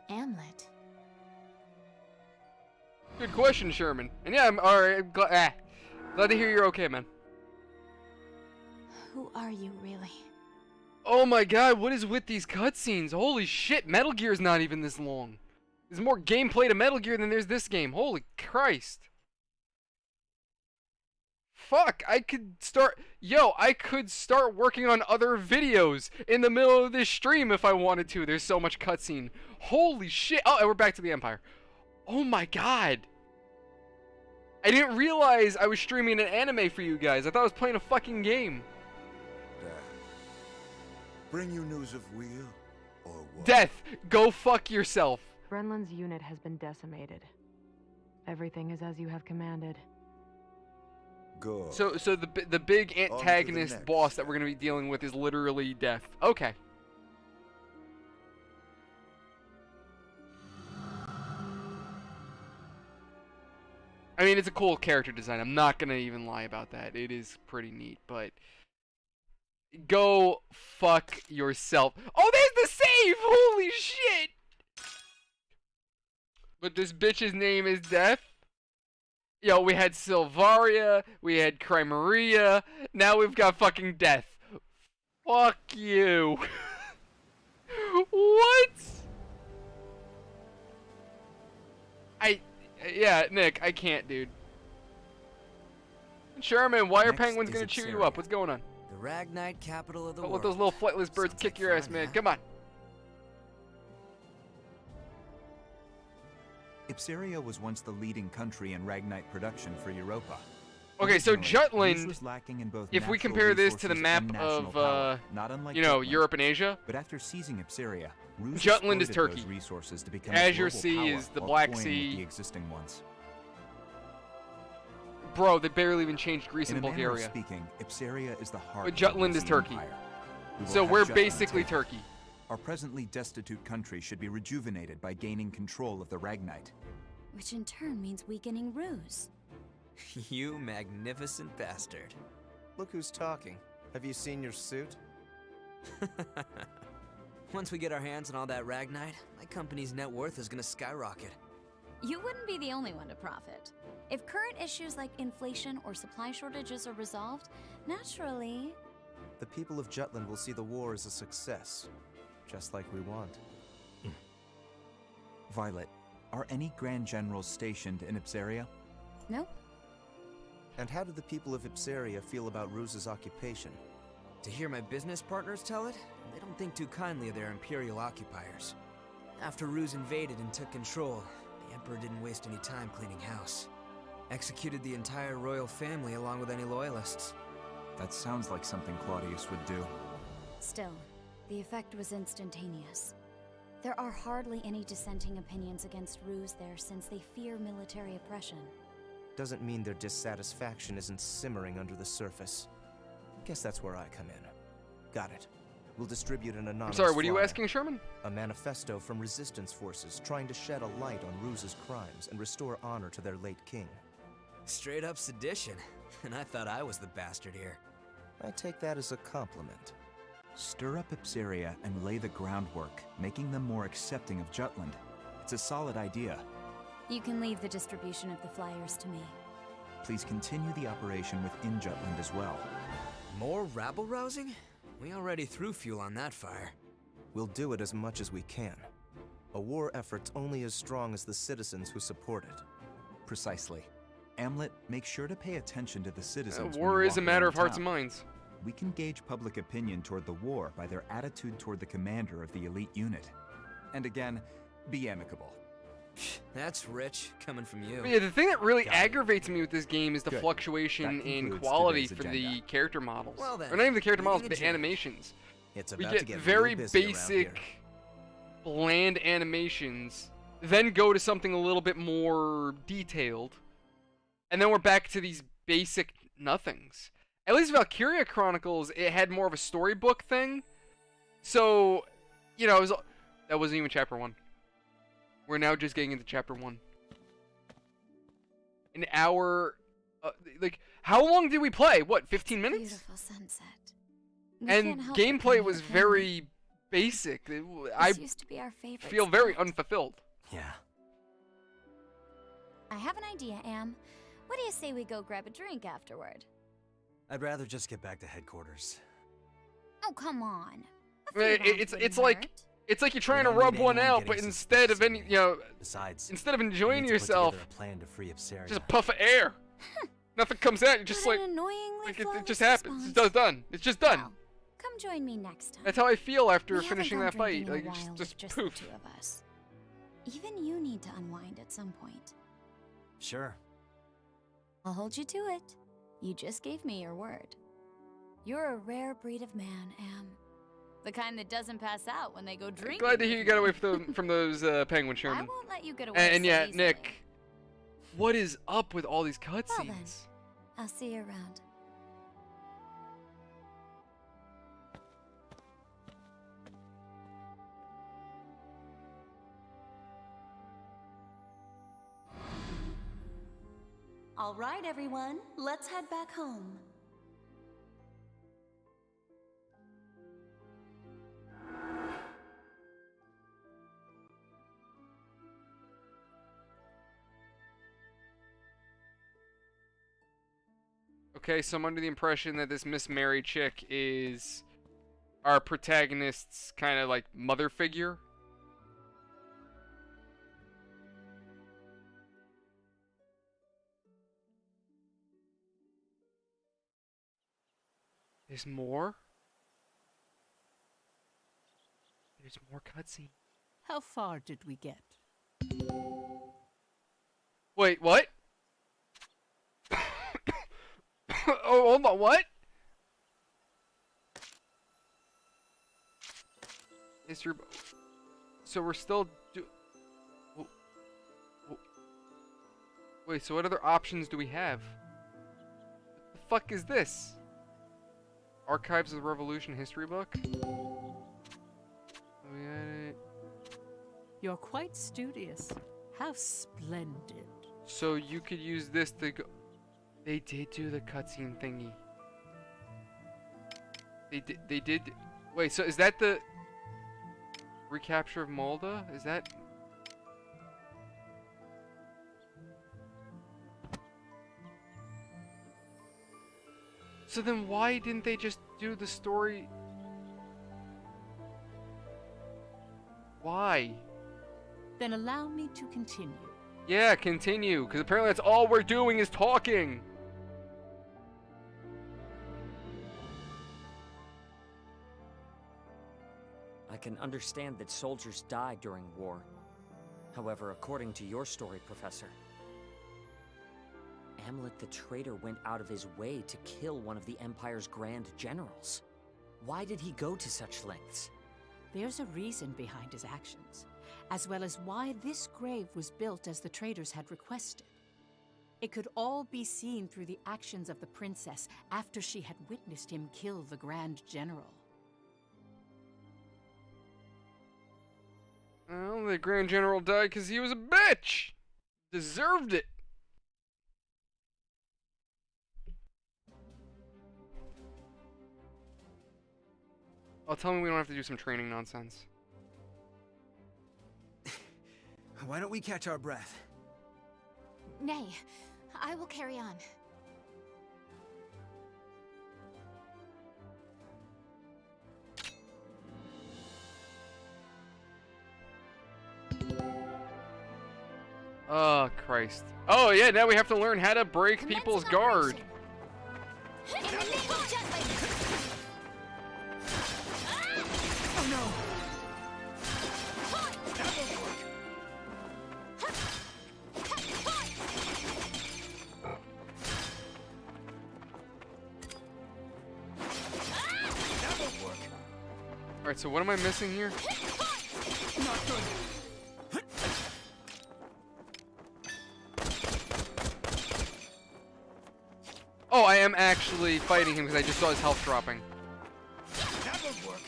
Amlet. Good question, Sherman. And yeah, I'm alright. Glad to hear you're okay, man. Who are you, really? Oh my god, what is with these cutscenes? Holy shit, Metal Gear's not even this long. There's more gameplay to Metal Gear than there's this game. Holy Christ. Fuck, I could start working on other videos in the middle of this stream if I wanted to. There's so much cutscene. Holy shit. Oh, and we're back to the Empire. Oh my god. I didn't realize I was streaming an anime for you guys. I thought I was playing a fucking game. Bring you news of Wheel, or what? Death, go fuck yourself. Brenland's unit has been decimated. Everything is as you have commanded. Good. So the big antagonist boss that we're gonna be dealing with is literally Death. Okay. I mean, it's a cool character design. I'm not gonna even lie about that. It is pretty neat, but go fuck yourself. Oh, there's the save! Holy shit! But this bitch's name is Death? Yo, we had Silvaria, we had Crymeria, now we've got fucking Death. Fuck you. What? Yeah, Nick, I can't, dude. Sherman, why are penguins gonna cheer you up? What's going on? The Ragnite capital of the Don't world. let those little flightless birds kick your ass, man. Come on. Ipseria was once the leading country in Ragnite production for Europa. Okay, so Jutland, was lacking in both if we natural compare this to the resources map and national of, power, not unlike you know, Jutland. Europe and Asia, But after seizing Ipseria, Rus Jutland is exploited Turkey. those resources to become Azure a global Sea power is the while Black toying Sea. with the existing ones. bro, they barely even changed Greece In and a manner of Bulgaria. speaking, Ipseria is the heart But of Jutland the is Rusi Turkey. Empire. We will So have we're Jutland basically taken. Turkey. Our presently destitute country should be rejuvenated by gaining control of the Ragnite. Which in turn means weakening Ruse. You magnificent bastard. Look who's talking. Have you seen your suit? Once we get our hands on all that Ragnite, my company's net worth is gonna skyrocket. You wouldn't be the only one to profit. If current issues like inflation or supply shortages are resolved, naturally... The people of Jutland will see the war as a success, just like we want. Violet, are any Grand Generals stationed in Ipseria? Nope. And how do the people of Ipseria feel about Ruse's occupation? To hear my business partners tell it, they don't think too kindly of their Imperial occupiers. After Ruse invaded and took control, the Emperor didn't waste any time cleaning house. Executed the entire royal family along with any loyalists. That sounds like something Claudius would do. Still, The effect was instantaneous. There are hardly any dissenting opinions against Ruse there since they fear military oppression. Doesn't mean their dissatisfaction isn't simmering under the surface. Guess that's where I come in. Got it. We'll distribute an anonymous I'm sorry, what are you flyer, asking, Sherman? a manifesto from resistance forces trying to shed a light on Ruse's crimes and restore honor to their late king. Straight up sedition. And I thought I was the bastard here. I take that as a compliment. Stir up Ipsaria and lay the groundwork, making them more accepting of Jutland. It's a solid idea. You can leave the distribution of the flyers to me. Please continue the operation within Jutland as well. More rabble-rousing? We already threw fuel on that fire. We'll do it as much as we can. A war effort's only as strong as the citizens who support it. Precisely. Amlet, make sure to pay attention to the citizens. War is a matter of hearts and minds. We can gauge public opinion toward the war by their attitude toward the commander of the elite unit. And again, be amicable. That's rich, coming from you. Yeah, the thing that really aggravates me with this game is the fluctuation That in concludes quality today's for the agenda. character models. Well then, or not even the character models, leading but the agenda. animations. It's We about get to get very real busy around basic, here. bland animations, then go to something a little bit more detailed, and then we're back to these basic nothings. At least Valkyria Chronicles, it had more of a storybook thing. So, you know, that wasn't even chapter 1. We're now just getting into chapter 1. An hour, like, how long did we play? What, 15 minutes? Beautiful sunset. And gameplay was very basic. I used to be our favorite feel very unfulfilled. Yeah. I have an idea, Am. What do you say we go grab a drink afterward? I'd rather just get back to headquarters. Oh, come on. It's like you're trying to rub one out, but instead of any, Besides, instead of we enjoying need to put yourself, together a plan to free Ipsaria. just a puff of air. Nothing comes out. You're just like, it just happens. It's just done. It's just done. Well, come join me next time. That's how I feel after We haven't finishing gone that fight. drinking in a Like, while just with the poof. two of us. Even you need to unwind at some point. Sure. I'll hold you to it. You just gave me your word. You're a rare breed of man, Am. The kind that doesn't pass out when they go drinking. Glad to hear you got away from those penguin I Sherman. won't let you get away And so yeah, easily. Nick, what is up with all these Well then, cutscenes? I'll see you around. All right, everyone, let's head back home. Okay, so I'm under the impression that this Miss Mary chick is our protagonist's kind of like mother figure. There's more? There's more cutscene. How far did we get? Wait, what? Oh, hold on, what? History. So we're still Wait, so what other options do we have? What the fuck is this? Archives of the Revolution history book? You're quite studious. How splendid. So you could use this to go. They did do the cutscene thingy. They did. Wait, so is that the recapture of Malda? Is that? So then why didn't they just do the story? Why? Then allow me to continue. Yeah, continue, because apparently that's all we're doing is talking. I can understand that soldiers die during war. However, according to your story, Professor, Amlet the traitor went out of his way to kill one of the Empire's grand generals. Why did he go to such lengths? There's a reason behind his actions, as well as why this grave was built as the traders had requested. It could all be seen through the actions of the princess after she had witnessed him kill the Grand General. Well, the Grand General died because he was a bitch! Deserved it! Oh, tell me we don't have to do some training nonsense. Why don't we catch our breath? Nay, I will carry on. Oh, Christ. Oh, yeah, now we have to learn how to break people's guard. In the name of justice! Oh no! Alright, so what am I missing here? Not good. Oh, I am actually fighting him because I just saw his health dropping. That won't work.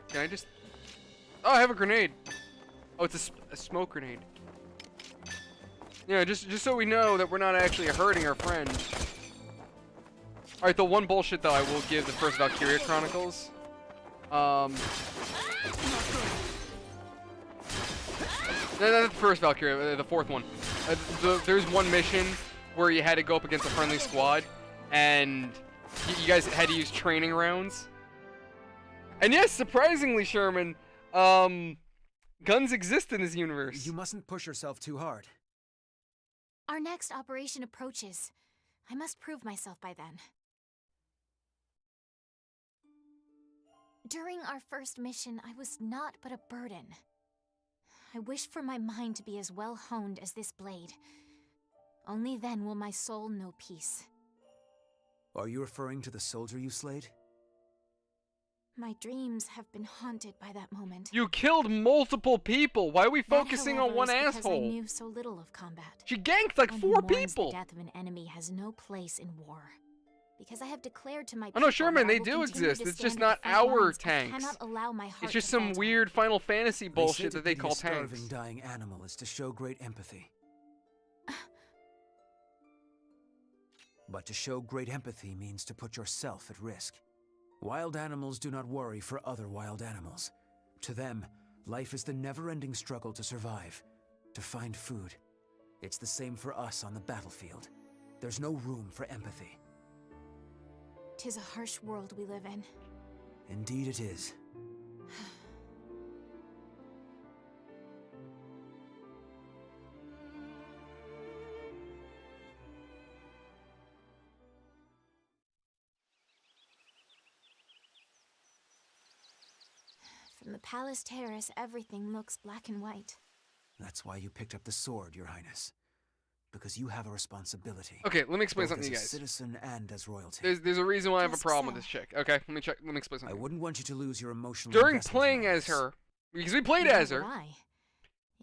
Can I just... Oh, I have a grenade. Oh, it's a smoke grenade. Yeah, just so we know that we're not actually hurting our friend. Alright, the one bullshit though I will give the first Valkyria Chronicles. No, not the first Valkyria, the fourth one. There's one mission where you had to go up against a friendly squad, and you guys had to use training rounds. And yes, surprisingly, Sherman, guns exist in this universe. You mustn't push yourself too hard. Our next operation approaches. I must prove myself by then. During our first mission, I was naught but a burden. I wished for my mind to be as well honed as this blade. Only then will my soul know peace. Are you referring to the soldier you slayed? My dreams have been haunted by that moment. You killed multiple people. Why are we focusing That, on one however, is because asshole? I knew so little of combat. She ganked like One 4 who mourns people. The death of an enemy has no place in war. Because I have declared to my Oh no, people Sherman, that I they will do continue exist. to It's just stand not at the front our lines. I tanks. cannot allow my heart It's just to some falter. weird Final Fantasy bullshit They say that they to call pity a tanks. starving, dying animal is to show great empathy. But to show great empathy means to put yourself at risk. Wild animals do not worry for other wild animals. To them, life is the never-ending struggle to survive, to find food. It's the same for us on the battlefield. There's no room for empathy. 'Tis a harsh world we live in. Indeed it is. From the palace terrace, everything looks black and white. That's why you picked up the sword, Your Highness. Because you have a responsibility. Okay, let me explain both something to you as guys. a citizen and as royalty. There's a reason why I have a Just problem with so. this chick. Okay, let me explain something. I wouldn't want you to lose your emotional During investment playing in all as this. her, because we played Neither as her, would I.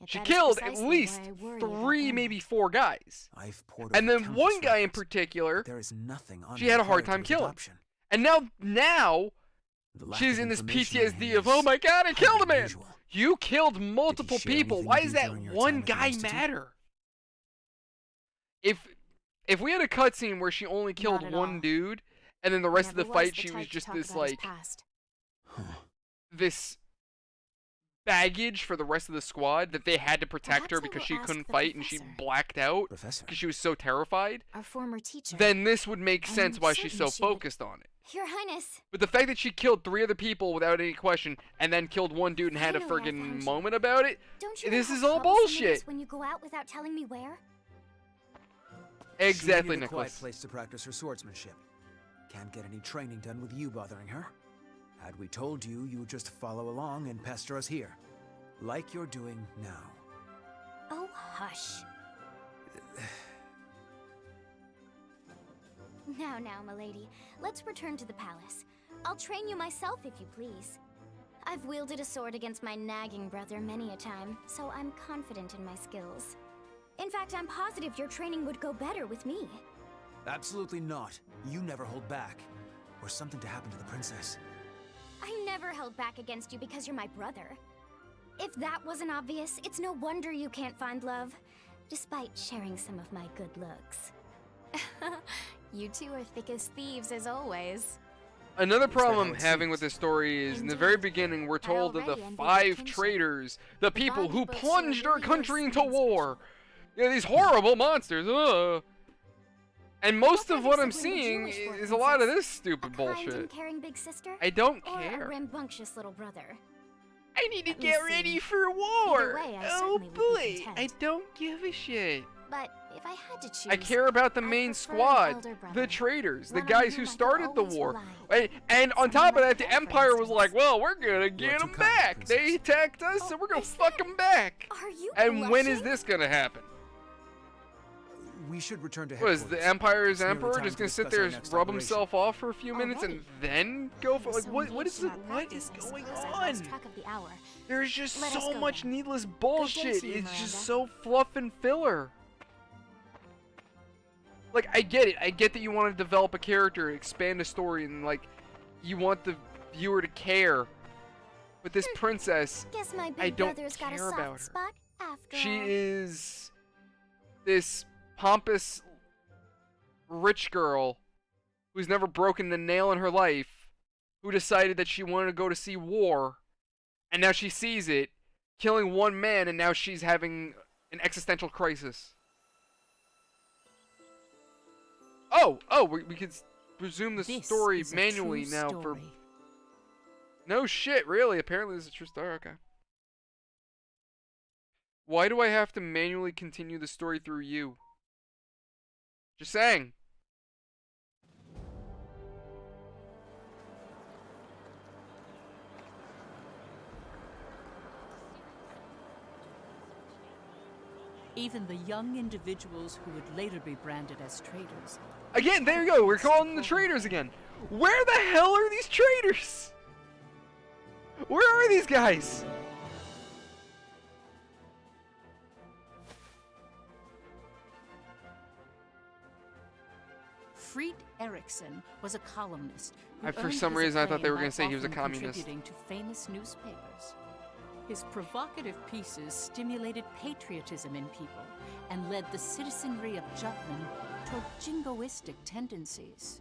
Yet she that is killed at precisely least why I worry about 3, Emma. maybe 4 guys. I've poured And over then countless one guy in records. particular, There is nothing on she had a hard character time with killing. adoption. And now The lack she's of in this information on PTSD him of, oh is my god, I killed a highly man! unusual. You killed multiple share people. anything Why with does you that during your one time at the guy Institute? matter? If we had a cutscene where she only killed at one all. dude, and then the rest of the Never was fight the she type was to just talk this about his like past. this baggage for the rest of the squad that they had to protect Perhaps her I because will she ask couldn't the fight and she professor. blacked out Professor. because she was so terrified, Our former teacher. then this would make I'm sense why she's so certain she would- focused on it. Your Highness. But the fact that she killed 3 other people without any question and then killed one dude and had a Finally, I friggin' found you. moment about it, Don't you this know is how all troublesome it bullshit. is when you go out without telling me where? Exactly, She needed a quiet Nicholas. place to practice her swordsmanship. Can't get any training done with you bothering her. Had we told you, you would just follow along and pester us here. Like you're doing now. Oh, hush. Now, milady, let's return to the palace. I'll train you myself if you please. I've wielded a sword against my nagging brother many a time, so I'm confident in my skills. In fact, I'm positive your training would go better with me. Absolutely not. You never hold back. Or something to happen to the princess. I never held back against you because you're my brother. If that wasn't obvious, it's no wonder you can't find love, despite sharing some of my good looks. You two are thick as thieves as always. Another problem having with this story is in the very beginning we're told that the 5 traitors, the people who plunged our country into war, these horrible monsters, and most of what I'm seeing is a lot of this stupid bullshit. I don't care. Or a rambunctious little brother. I need to get ready for war. Oh boy, I don't give a shit. But if I had to choose, I care about the main squad, the traitors, the guys who started the war. And on top of that, the Empire was like, well, we're gonna get them back. They attacked us, so we're gonna fuck them back. And when is this gonna happen? We should return to headquarters. What is the Empire's It's nearly emperor time just to gonna sit discuss there our and next rub operation. himself off for a few minutes and then go for like what is going on? There's just so much needless bullshit. It's just so fluff and filler. Like, I get it. I get that you want to develop a character, expand a story, and like you want the viewer to care. But this princess, Guess my big I don't brother's got a care soft about her. spot after She all. is this pompous rich girl who's never broken a nail in her life, who decided that she wanted to go to see war, and now she sees it, killing one man, and now she's having an existential crisis. We could resume the story manually now for... No shit, really? Apparently this is a true story, okay. Why do I have to manually continue the story through you? Just saying. Even the young individuals who would later be branded as traitors. Again, there you go. We're calling them the traitors again. Where the hell are these traitors? Where are these guys? Fried Eriksson was a columnist. For some reason, I thought they were going to say he was a communist. Contributing to famous newspapers. His provocative pieces stimulated patriotism in people and led the citizenry of Jutland toward jingoistic tendencies.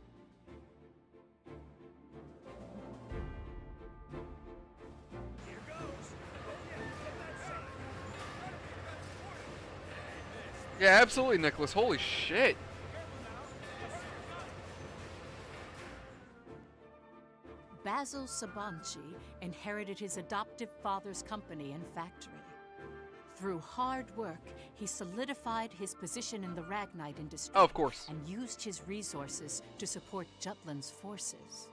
Yeah, absolutely, Nicholas. Holy shit. Basil Sabanci inherited his adoptive father's company and factory. Through hard work, he solidified his position in the Ragnite industry. Oh, of course. And used his resources to support Jutland's forces.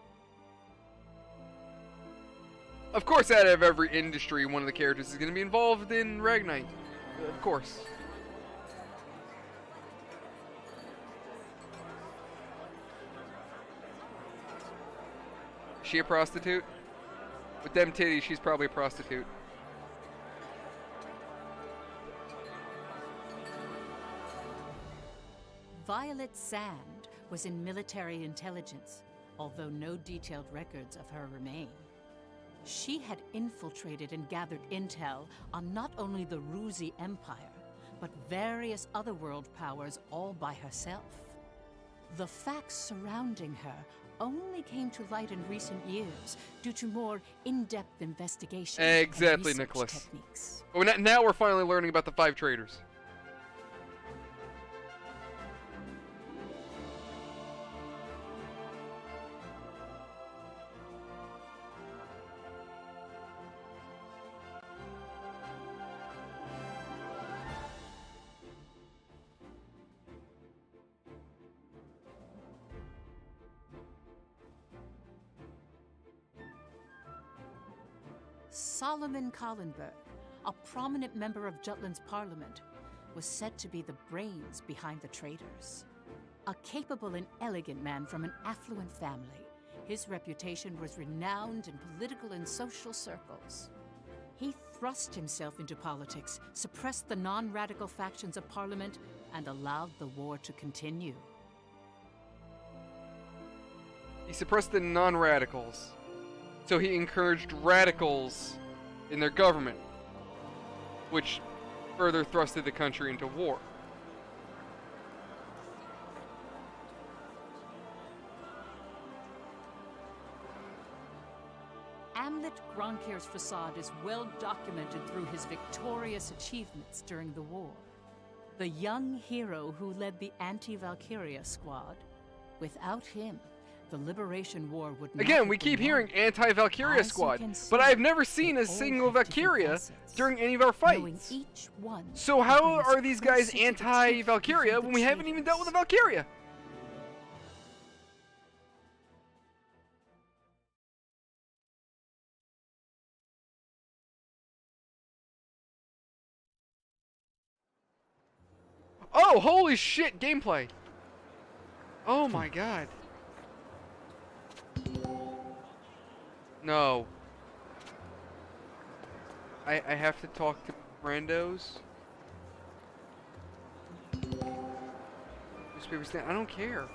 Of course, out of every industry, one of the characters is going to be involved in Ragnite. Of course. Is she a prostitute? With them titties, she's probably a prostitute. Violet Sand was in military intelligence, although no detailed records of her remain. She had infiltrated and gathered intel on not only the Ruzi Empire, but various other world powers all by herself. The facts surrounding her only came to light in recent years due to more in-depth investigation Exactly, and research Nicholas. techniques. But now we're finally learning about the 5 traitors. Solomon Kallenberg, a prominent member of Jutland's parliament, was said to be the brains behind the traitors. A capable and elegant man from an affluent family, his reputation was renowned in political and social circles. He thrust himself into politics, suppressed the non-radical factions of Parliament, and allowed the war to continue. He suppressed the non-radicals. So he encouraged radicals in their government, which further thrusted the country into war. Amlet Gronkir's facade is well documented through his victorious achievements during the war. The young hero who led the anti-Valkyria squad. Without him, the Liberation War would not Again, have we been keep won. hearing anti-Valkyria As you squad, can see, but I've never seen a they all single have different Valkyria facets. during any of our Knowing fights. each one So how brings are these guys closer to the truth anti-Valkyria behind when the we haven't even dealt with a Valkyria? Oh, holy shit, gameplay. Oh my god. No. I have to talk to randos. Newspaper stand. I don't care.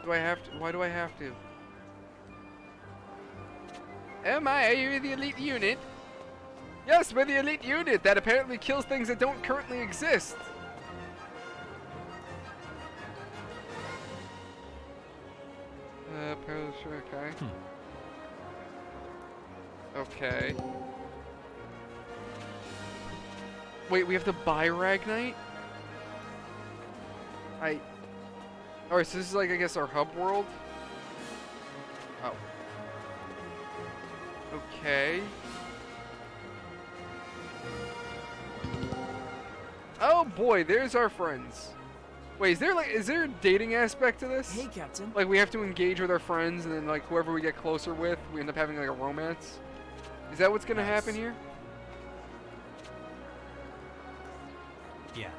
Do I have to? Why do I have to? Am I? Are you the elite unit? Yes, we're the elite unit that apparently kills things that don't currently exist. Okay. Okay. Wait, we have to buy Ragnite? Alright, so this is like, I guess, our hub world? Oh. Okay. Oh boy, there's our friends. Wait, is there a dating aspect to this? Hey, Captain. Like, we have to engage with our friends, and then, like, whoever we get closer with, we end up having, like, a romance? Is that what's gonna happen here? Yeah.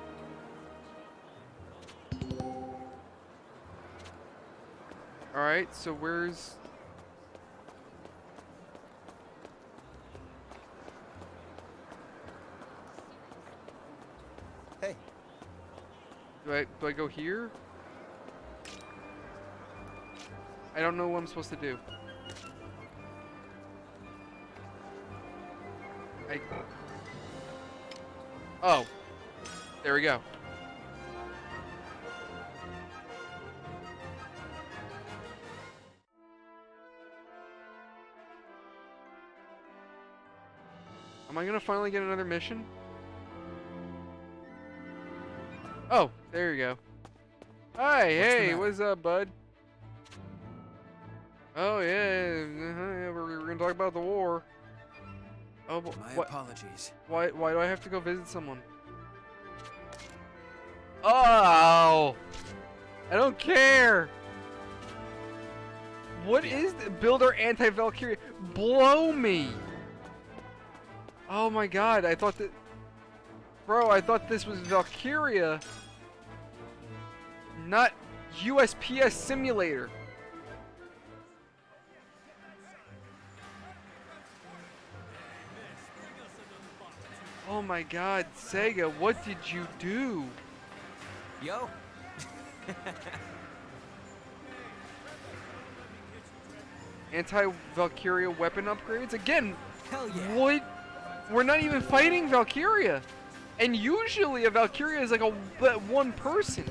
Alright, so where's... Hey. Do I go here? I don't know what I'm supposed to do. Oh. There we go. Am I gonna finally get another mission? Oh, there you go. Hi, hey, what's up, bud? Oh yeah, we're gonna talk about the war. Oh, My apologies. Why do I have to go visit someone? Oh, I don't care. What is the builder anti-Valkyria? Blow me. Oh my god, I thought that... Bro, I thought this was Valkyria, not USPS Simulator. Oh my god, Sega, what did you do? Yo. Anti-Valkyria weapon upgrades? Again, Hell yeah. what? We're not even fighting Valkyria. And usually a Valkyria is like one person.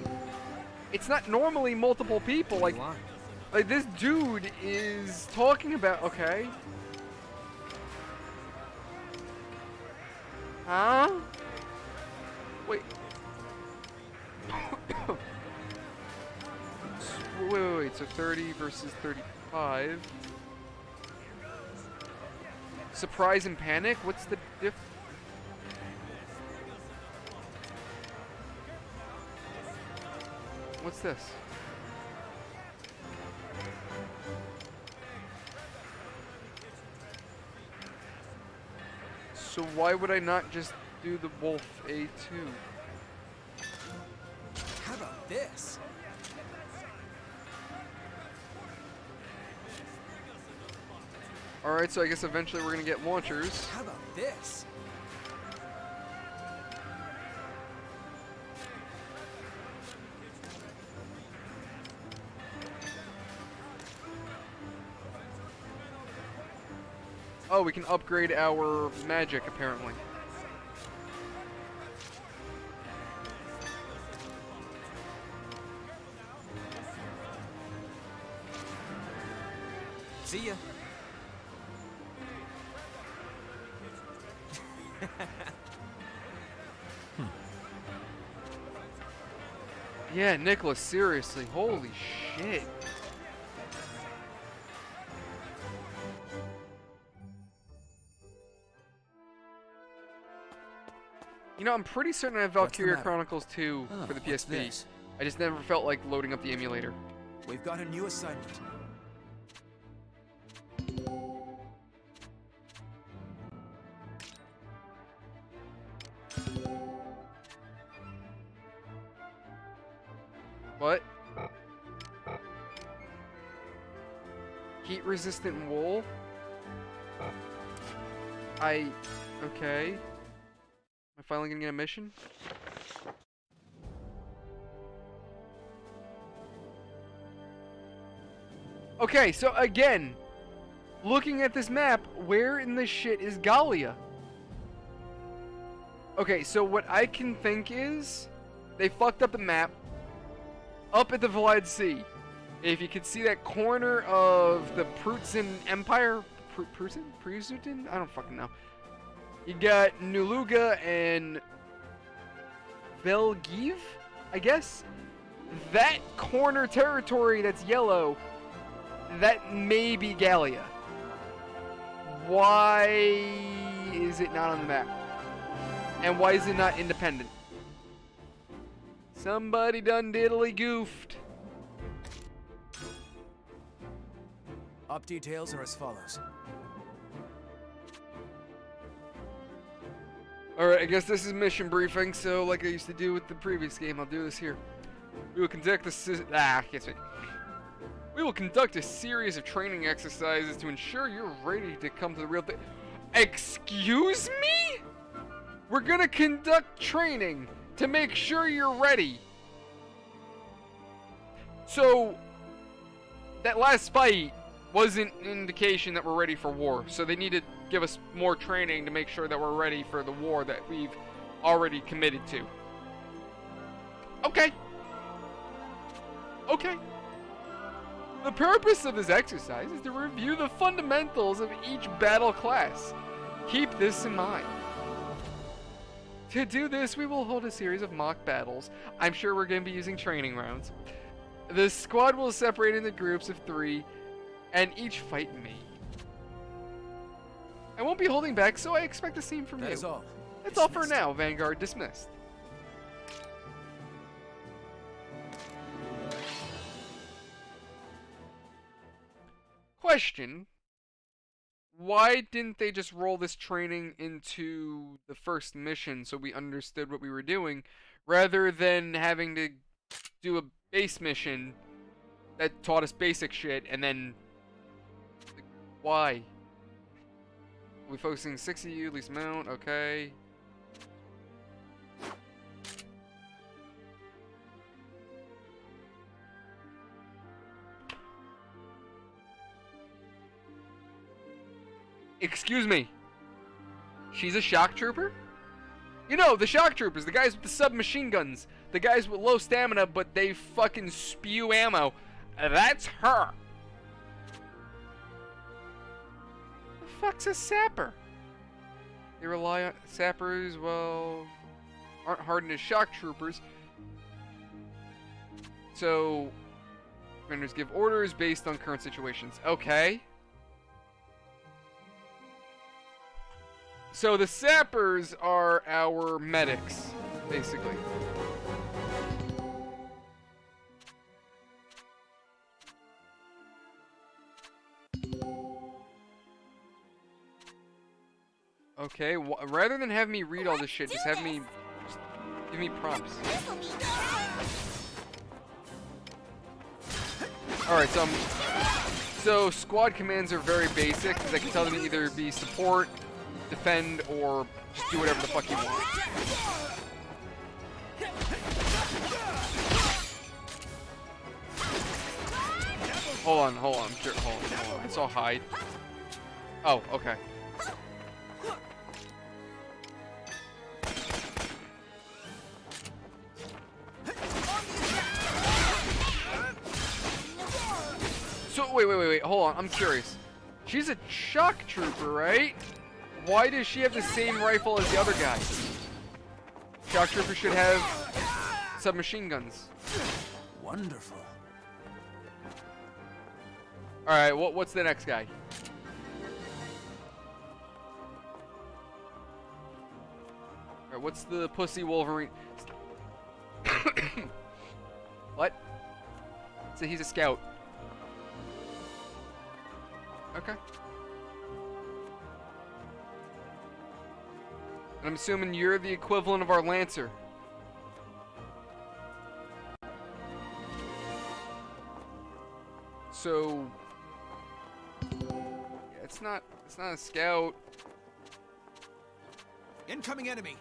It's not normally multiple people. Like this dude is talking about, okay. Huh? Wait. wait, so 30 versus 35. Surprise and panic? What's the diff? What's this? So why would I not just do the wolf A2. How about this? Alright, so I guess eventually we're gonna get launchers. How about this? Oh, we can upgrade our magic, apparently. See ya. Yeah, Nicholas, seriously, holy shit. You know, I'm pretty certain I have Valkyria Chronicles 2 for the PSP. This? I just never felt like loading up the emulator. We've got a new assignment. What? Heat resistant wool? Okay. Am I finally gonna get a mission? Okay, so again, looking at this map, where in the shit is Gallia? Okay, so what I can think is, they fucked up the map up at the Valide Sea. If you could see that corner of the Prutzen Empire, Prutzen? I don't fucking know. You got Nuluga and Belgiv, I guess? That corner territory that's yellow, that may be Gallia. Why is it not on the map? And why is it not independent? Somebody done diddly goofed. Op details are as follows. Alright, I guess this is mission briefing, so like I used to do with the previous game, I'll do this here. We will conduct I can't speak. We will conduct a series of training exercises to ensure you're ready to come to the real thing. Excuse me? We're gonna conduct training to make sure you're ready. So, that last fight wasn't an indication that we're ready for war. So they need to give us more training to make sure that we're ready for the war that we've already committed to. Okay. Okay. The purpose of this exercise is to review the fundamentals of each battle class. Keep this in mind. To do this, we will hold a series of mock battles. I'm sure we're going to be using training rounds. The squad will separate into groups of 3, and each fight me. I won't be holding back, so I expect the same from you. That is all. That's all for now, Vanguard. Dismissed. Question. Why didn't they just roll this training into the first mission so we understood what we were doing, rather than having to do a base mission that taught us basic shit, and then... Why? Are we focusing 6 of you, least amount? Okay. Excuse me. She's a shock trooper? You know, the shock troopers, the guys with the submachine guns, the guys with low stamina, but they fucking spew ammo. That's her. The fuck's a sapper? They rely on sappers, well, aren't hardened as shock troopers. So, commanders give orders based on current situations. Okay. So the sappers are our medics, basically. Okay, rather than have me read all this shit, just have me... Just give me prompts. Alright, so squad commands are very basic, because I can tell them to either be support, defend, or just do whatever the fuck you want. Hold on. Hold on. I saw hide. Oh, okay. So, wait. Hold on. I'm curious. She's a shock trooper, right? Why does she have the same rifle as the other guy? Shock trooper should have submachine guns. Wonderful. Alright, what's the next guy? Alright, what's the pussy Wolverine? What? So he's a scout. Okay. And I'm assuming you're the equivalent of our Lancer. So... yeah, it's not a scout. Incoming enemy.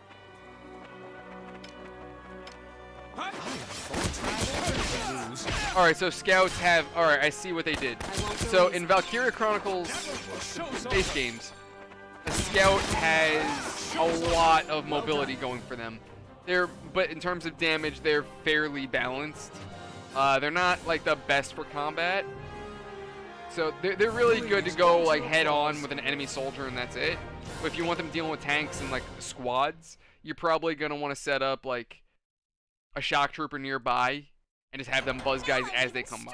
Alright, so scouts have... Alright, I see what they did. So in Valkyria Chronicles base games, a scout has a lot of mobility going for them. But in terms of damage, they're fairly balanced. They're not like the best for combat. So they're really good to go like head on with an enemy soldier and that's it. But if you want them dealing with tanks and like squads, you're probably gonna want to set up like a shock trooper nearby and just have them buzz guys as they come by.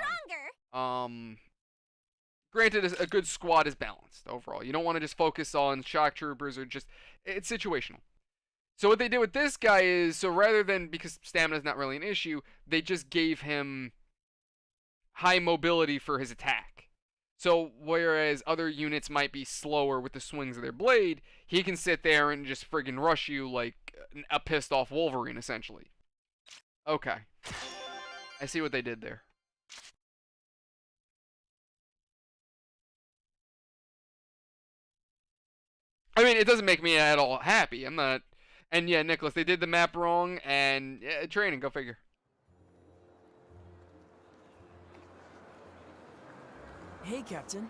Granted, a good squad is balanced overall. You don't want to just focus on shock troopers or just... it's situational. So what they did with this guy is, so rather than, because stamina is not really an issue, they just gave him high mobility for his attack. So whereas other units might be slower with the swings of their blade, he can sit there and just friggin' rush you like a pissed off Wolverine, essentially. Okay. I see what they did there. I mean, it doesn't make me at all happy. I'm not... And yeah, Nicholas, they did the map wrong, and yeah, training, go figure. Hey, Captain.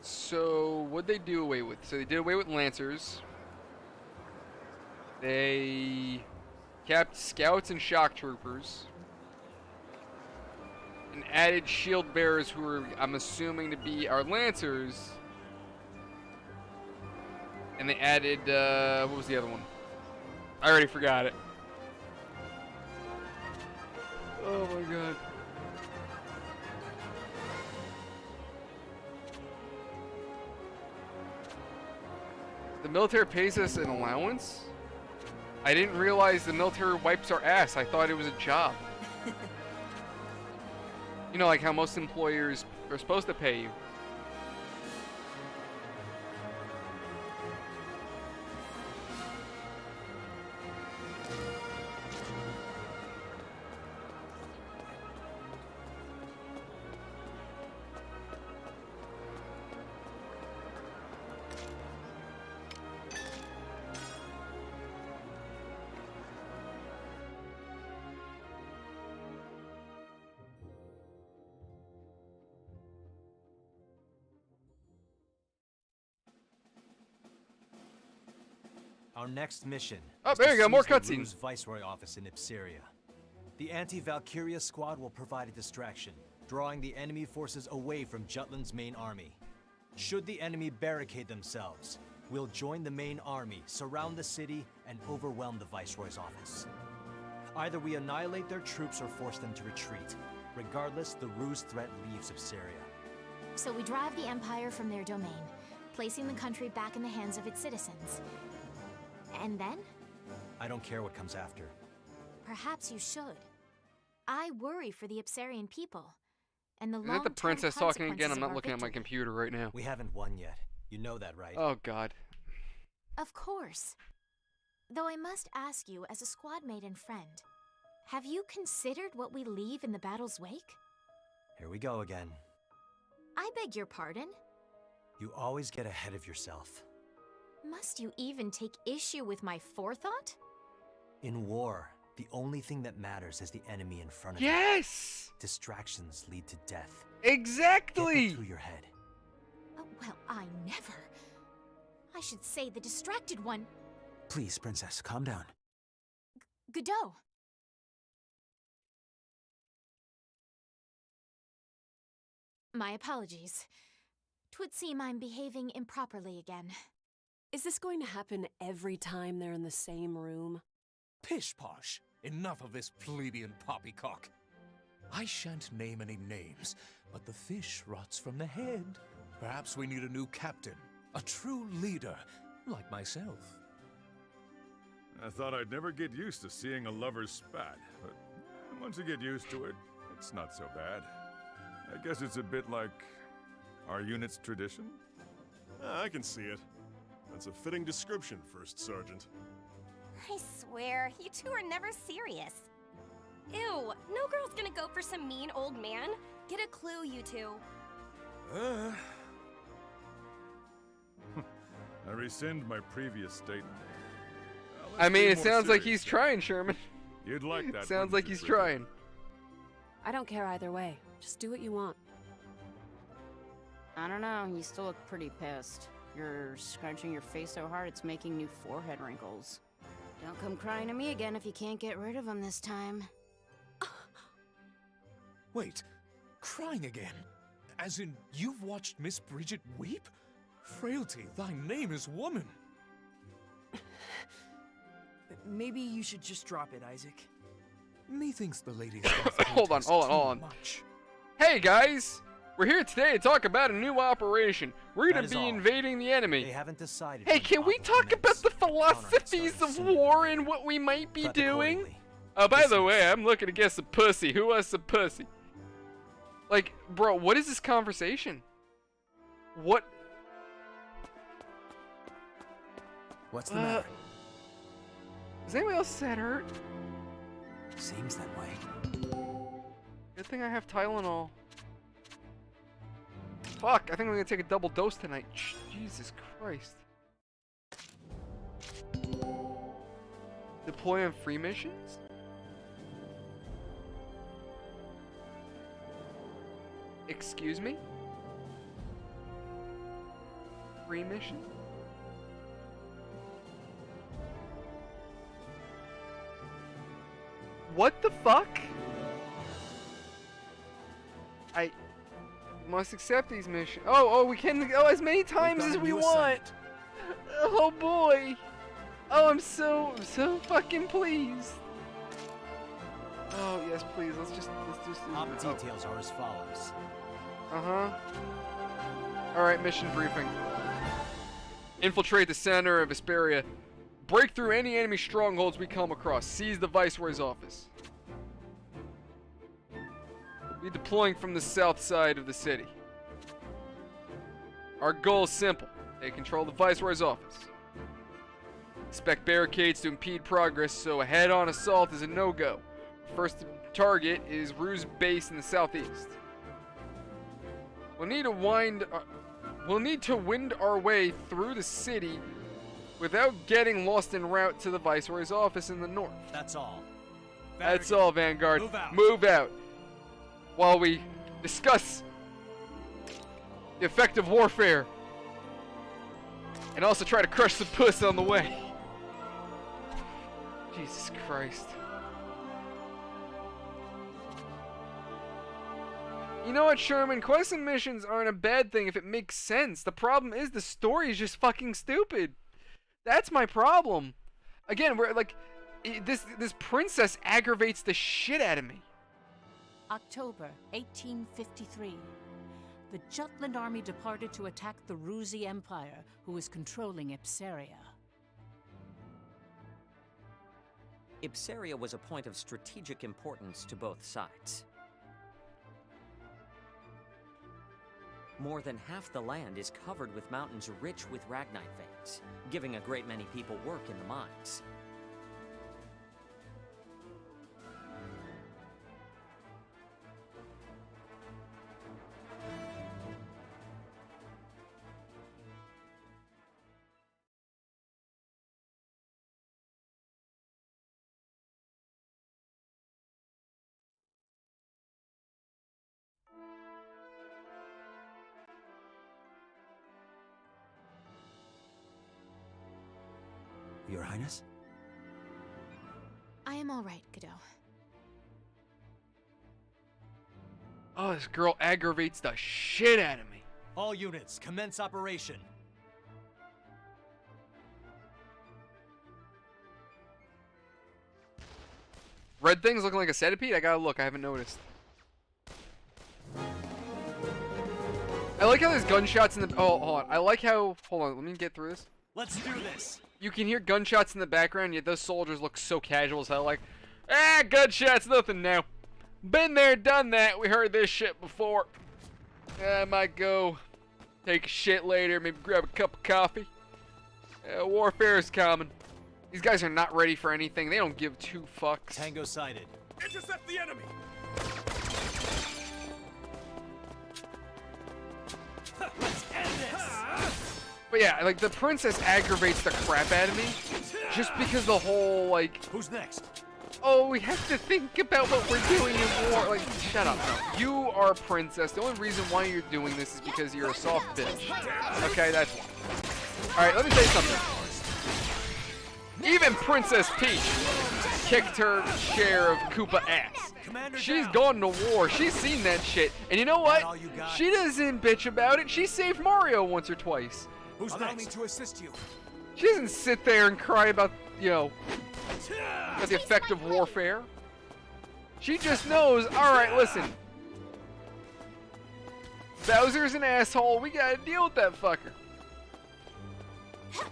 So, what'd they do away with? So they did away with Lancers. They kept Scouts and Shock Troopers. And added Shield Bearers, who are, I'm assuming, to be our Lancers. And they added, what was the other one? I already forgot it. Oh my god. The military pays us an allowance? I didn't realize the military wipes our ass. I thought it was a job. You know, like how most employers are supposed to pay you. Our next mission. Oh, there you go, more cutscenes. Viceroy office in Ipseria. The anti-Valkyria squad will provide a distraction, drawing the enemy forces away from Jutland's main army. Should the enemy barricade themselves, we'll join the main army, surround the city, and overwhelm the Viceroy's office. Either we annihilate their troops or force them to retreat. Regardless, the ruse threat leaves Ipseria. So we drive the Empire from their domain, placing the country back in the hands of its citizens. And then? I don't care what comes after. Perhaps you should. I worry for the Ipsarian people. And the Is that the princess talking again? I'm not looking at my computer right now. We haven't won yet. You know that, right? Oh god. Of course. Though I must ask you, as a squad mate and friend, have you considered what we leave in the battle's wake? Here we go again. I beg your pardon? You always get ahead of yourself. Must you even take issue with my forethought? In war, the only thing that matters is the enemy in front of you. Yes! Distractions lead to death. Exactly! Get that through your head. Oh, well, I never. I should say the distracted one. Please, Princess, calm down. Godot. My apologies. 'Twould seem I'm behaving improperly again. Is this going to happen every time they're in the same room? Pish-posh! Enough of this plebeian poppycock. I shan't name any names, but the fish rots from the head. Perhaps we need a new captain, a true leader, like myself. I thought I'd never get used to seeing a lover's spat, but once you get used to it, it's not so bad. I guess it's a bit like our unit's tradition. I can see it. That's a fitting description, First Sergeant. I swear, you two are never serious. Ew, no girl's gonna go for some mean old man. Get a clue, you two. I rescind my previous statement. I mean, it sounds like he's trying, Sherman. You'd like that. Sounds like he's trying. I don't care either way. Just do what you want. I don't know, you still look pretty pissed. You're scrunching your face so hard it's making new forehead wrinkles. Don't come crying to me again if you can't get rid of them this time. Wait, crying again? As in, you've watched Miss Bridget weep? Frailty, thy name is woman. Maybe you should just drop it, Isaac. Methinks the lady's hold on. Hey guys! We're here today to talk about a new operation. We're gonna be invading the enemy. They haven't decided. Hey, can we talk about the philosophies of war and what we might be doing? Oh, by the way, I'm looking to get some pussy. Who wants some pussy? Like, bro, what is this conversation? What? What's the matter? Is anybody else that hurt? Seems that way. Good thing I have Tylenol. Fuck, I think I'm gonna take a double dose tonight. Jesus Christ. Deploy on free missions? Excuse me? Free mission? What the fuck? I must accept these missions. Oh, we can go as many times as we want. Oh boy. Oh, I'm so fucking pleased. Oh yes, please. Let's just Top details are as follows. All right, mission briefing. Infiltrate the center of Vesperia. Break through any enemy strongholds we come across. Seize the Viceroy's office. We're deploying from the south side of the city. Our goal is simple. They control the Viceroy's office. Expect barricades to impede progress, so a head-on assault is a no-go. First target is Rue's base in the southeast. We'll need to wind our way through the city without getting lost en route to the Viceroy's office in the north. That's all. That's all, Vanguard. Move out. While we discuss the effective warfare and also try to crush some puss on the way. Jesus Christ. You know what, Sherman? Quests and missions aren't a bad thing if it makes sense. The problem is the story is just fucking stupid. That's my problem. Again, we're like, this princess aggravates the shit out of me. October 1853. The Jutland army departed to attack the Ruzi Empire, who was controlling Ipsaria. Ipsaria was a point of strategic importance to both sides. More than half the land is covered with mountains rich with ragnite veins, giving a great many people work in the mines. Your Highness? I am all right, Godot. Oh, this girl aggravates the shit out of me. All units, commence operation. Red things looking like a centipede? I gotta look, I haven't noticed. I like how there's gunshots in the... Oh, hold on. I like how... Hold on, let me get through this. Let's do this. You can hear gunshots in the background, yet those soldiers look so casual as hell, like, gunshots, nothing now. Been there, done that, we heard this shit before. I might go take a shit later, maybe grab a cup of coffee. Warfare is common. These guys are not ready for anything, they don't give two fucks. Tango sighted. Intercept the enemy! Let's end this! But yeah, like, the princess aggravates the crap out of me, just because the whole, like... Who's next? Oh, we have to think about what we're doing in war. Like, shut up. No. You are a princess. The only reason why you're doing this is because you're a soft bitch. Okay, that's why. Alright, let me tell you something. Even Princess Peach kicked her share of Koopa ass. She's gone to war. She's seen that shit. And you know what? She doesn't bitch about it. She saved Mario once or twice. Allow me to assist you. She doesn't sit there and cry about, you know, about the effect of warfare. She just knows, alright, listen. Bowser's an asshole. We gotta deal with that fucker.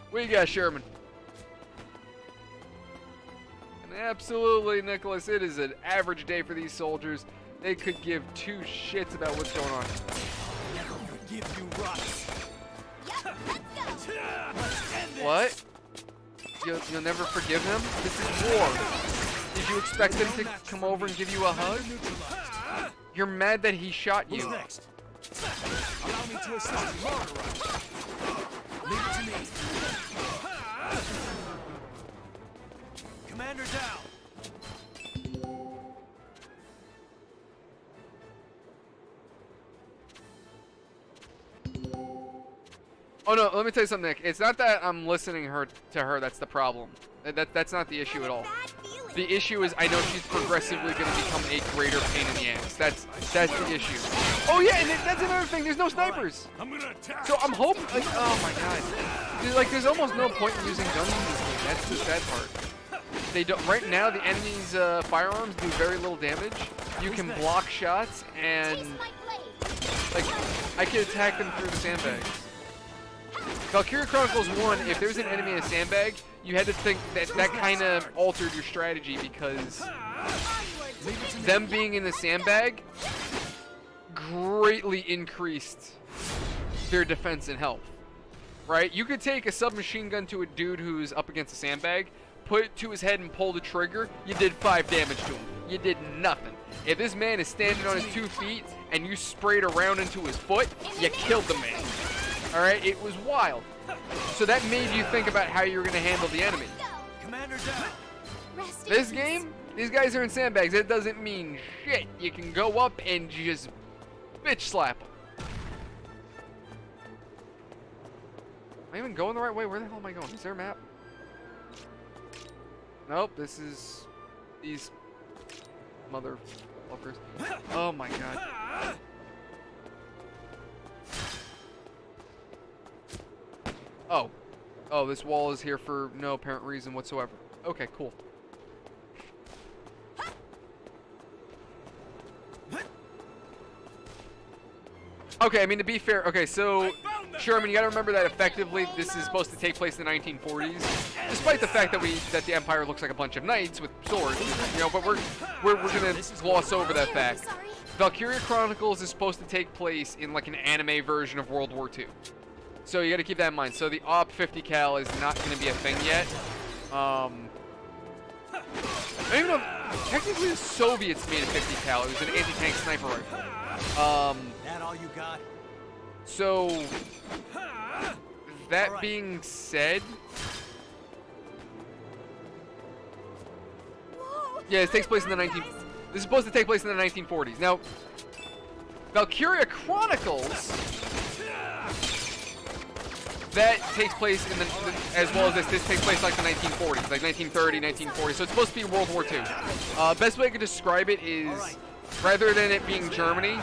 What you got, Sherman? And absolutely, Nicholas, it is an average day for these soldiers. They could give two shits about what's going on. Never forgive you, Ross. What? You'll never forgive him? This is war. Did you expect him to come over and give you a hug? You're mad that he shot you. Who's next? Allow me to assist you. Leave it to me. Commander down. Oh no, let me tell you something, Nick. It's not that I'm listening to her that's the problem. That's not the issue at all. The issue is I know she's progressively going to become a greater pain in the ass. That's the issue. Oh yeah, and that's another thing. There's no snipers. So I'm hoping, like, oh my god. Like, there's almost no point in using guns in this game. That's the sad part. They don't. Right now, the enemy's firearms do very little damage. You can block shots, and like I can attack them through the sandbags. Valkyria Chronicles 1, if there's an enemy in a sandbag, you had to think that kind of altered your strategy because them being in the sandbag greatly increased their defense and health. Right? You could take a submachine gun to a dude who's up against a sandbag, put it to his head and pull the trigger, you did 5 damage to him. You did nothing. If this man is standing on his 2 feet and you sprayed around into his foot, you killed the man. Alright, it was wild. So that made you think about how you were going to handle the enemy. Commander down. This game, these guys are in sandbags. It doesn't mean shit. You can go up and just bitch slap them. Am I even going the right way? Where the hell am I going? Is there a map? Nope, this is these motherfuckers. Oh my god. Oh. Oh, this wall is here for no apparent reason whatsoever. Okay, cool. Okay, I mean, to be fair, okay, so, Sherman, you gotta remember that effectively this is supposed to take place in the 1940s, despite the fact that the Empire looks like a bunch of knights with swords, you know, but we're gonna gloss over that fact. Valkyria Chronicles is supposed to take place in like an anime version of World War II. So you got to keep that in mind. So the Op 50 cal is not going to be a thing yet. I don't even know. Technically, the Soviets made a 50 cal. It was an anti-tank sniper rifle. That all you got? So that being said, yeah, it takes place in the 19. This is supposed to take place in the 1940s. Now, Valkyria Chronicles, that takes place in the, as well as this takes place like the 1940s, like 1930, 1940. So it's supposed to be World War II. Best way I could describe it is, rather than it being Germany,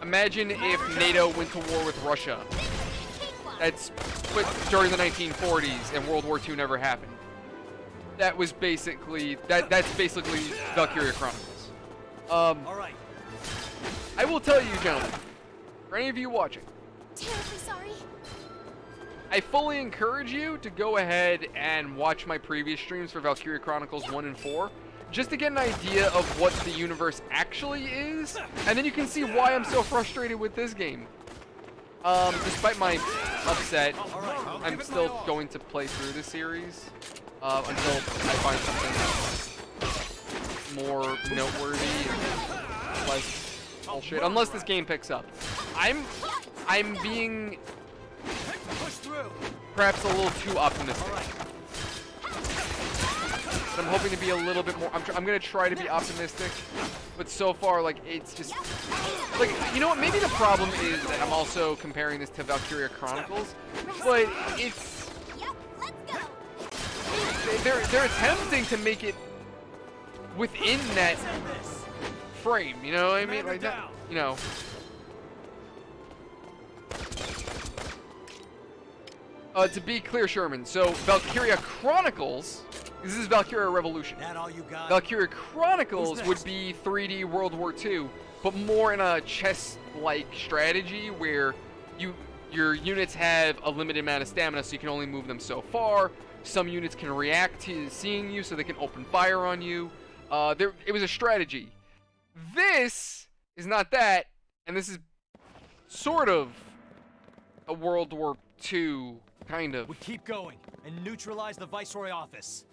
imagine if NATO went to war with Russia. That's during the 1940s, and World War II never happened. That was basically that's basically Valkyria Chronicles. I will tell you, gentlemen, for any of you watching, Terribly sorry. I fully encourage you to go ahead and watch my previous streams for Valkyria Chronicles 1 and 4, just to get an idea of what the universe actually is, and then you can see why I'm so frustrated with this game. Despite my upset, I'm still going to play through the series until I find something more noteworthy and less bullshit. Unless this game picks up, I'm being perhaps a little too optimistic. But I'm hoping to be a little bit more. I'm gonna try to be optimistic, but so far, like, it's just like, you know what? Maybe the problem is that I'm also comparing this to Valkyria Chronicles, but it's they're attempting to make it within that frame. You know what I mean? Like that, you know. To be clear, Sherman, so Valkyria Chronicles, this is Valkyria Revolution. That all you got? Valkyria Chronicles would be 3D World War II, but more in a chess-like strategy where your units have a limited amount of stamina, so you can only move them so far. Some units can react to seeing you, so they can open fire on you. It was a strategy. This is not that, and this is sort of a World War II. Kind of. We keep going and neutralize the Viceroy office.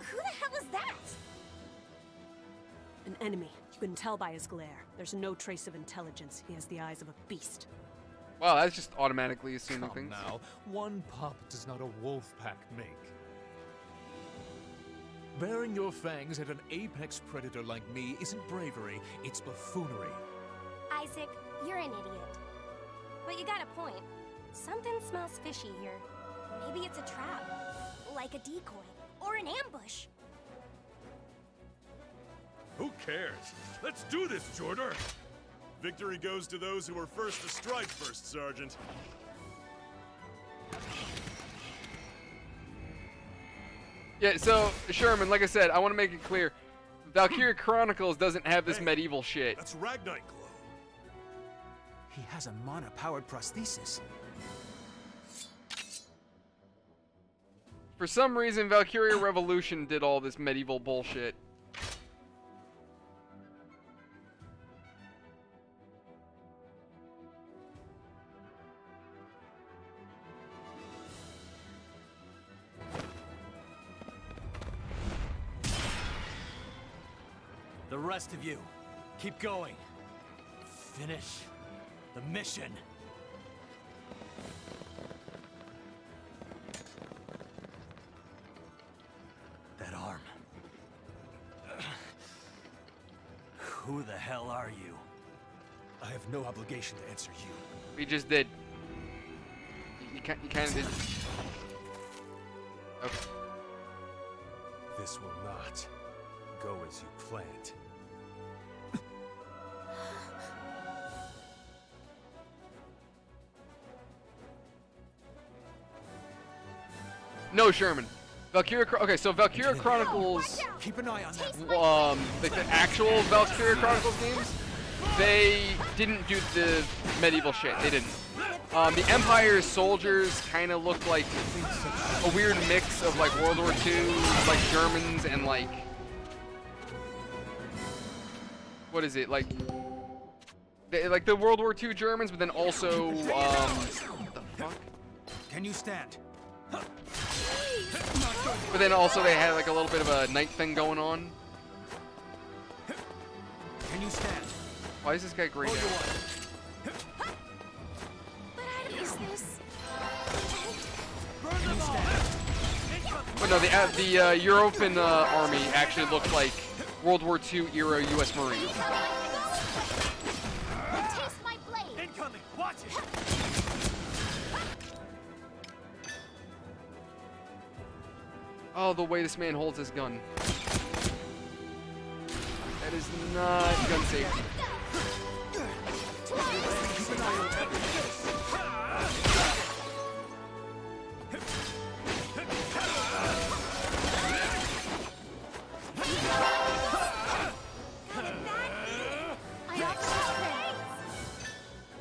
Who the hell is that? An enemy. You can tell by his glare. There's no trace of intelligence. He has the eyes of a beast. Wow, that's just automatically assuming Come things. now, one pup does not a wolf pack make. Baring your fangs at an apex predator like me isn't bravery, it's buffoonery. Isaac, you're an idiot. But you got a point. Something smells fishy here. Maybe it's a trap, like a decoy, or an ambush. Who cares? Let's do this, Jordan! Victory goes to those who were first to strike, First Sergeant. Yeah, so, Sherman, like I said, I want to make it clear. Valkyria Chronicles doesn't have this medieval shit. That's Ragnite Glow. He has a mana-powered prosthesis. For some reason, Valkyria Revolution did all this medieval bullshit. The rest of you, keep going. Finish the mission. That arm. Who the hell are you? I have no obligation to answer you. We just did. You kind of did. Okay. This will not go as you planned. No, Sherman. Okay, so Valkyria Chronicles, Keep an eye on that. like the actual Valkyria Chronicles games, they didn't do the medieval shit. They didn't. The Empire's soldiers kind of looked like a weird mix of like World War II, like Germans and like, what is it, like the World War II Germans, but then also what the fuck? Can you stand? But then also they had like a little bit of a night thing going on. Can you stand? Why is this guy grayed out? But I use this. Can you stand? But no, the European army actually looked like World War II era U.S. Marines. Taste my blade. Incoming. Watch it. Oh, the way this man holds his gun. That is not gun safety.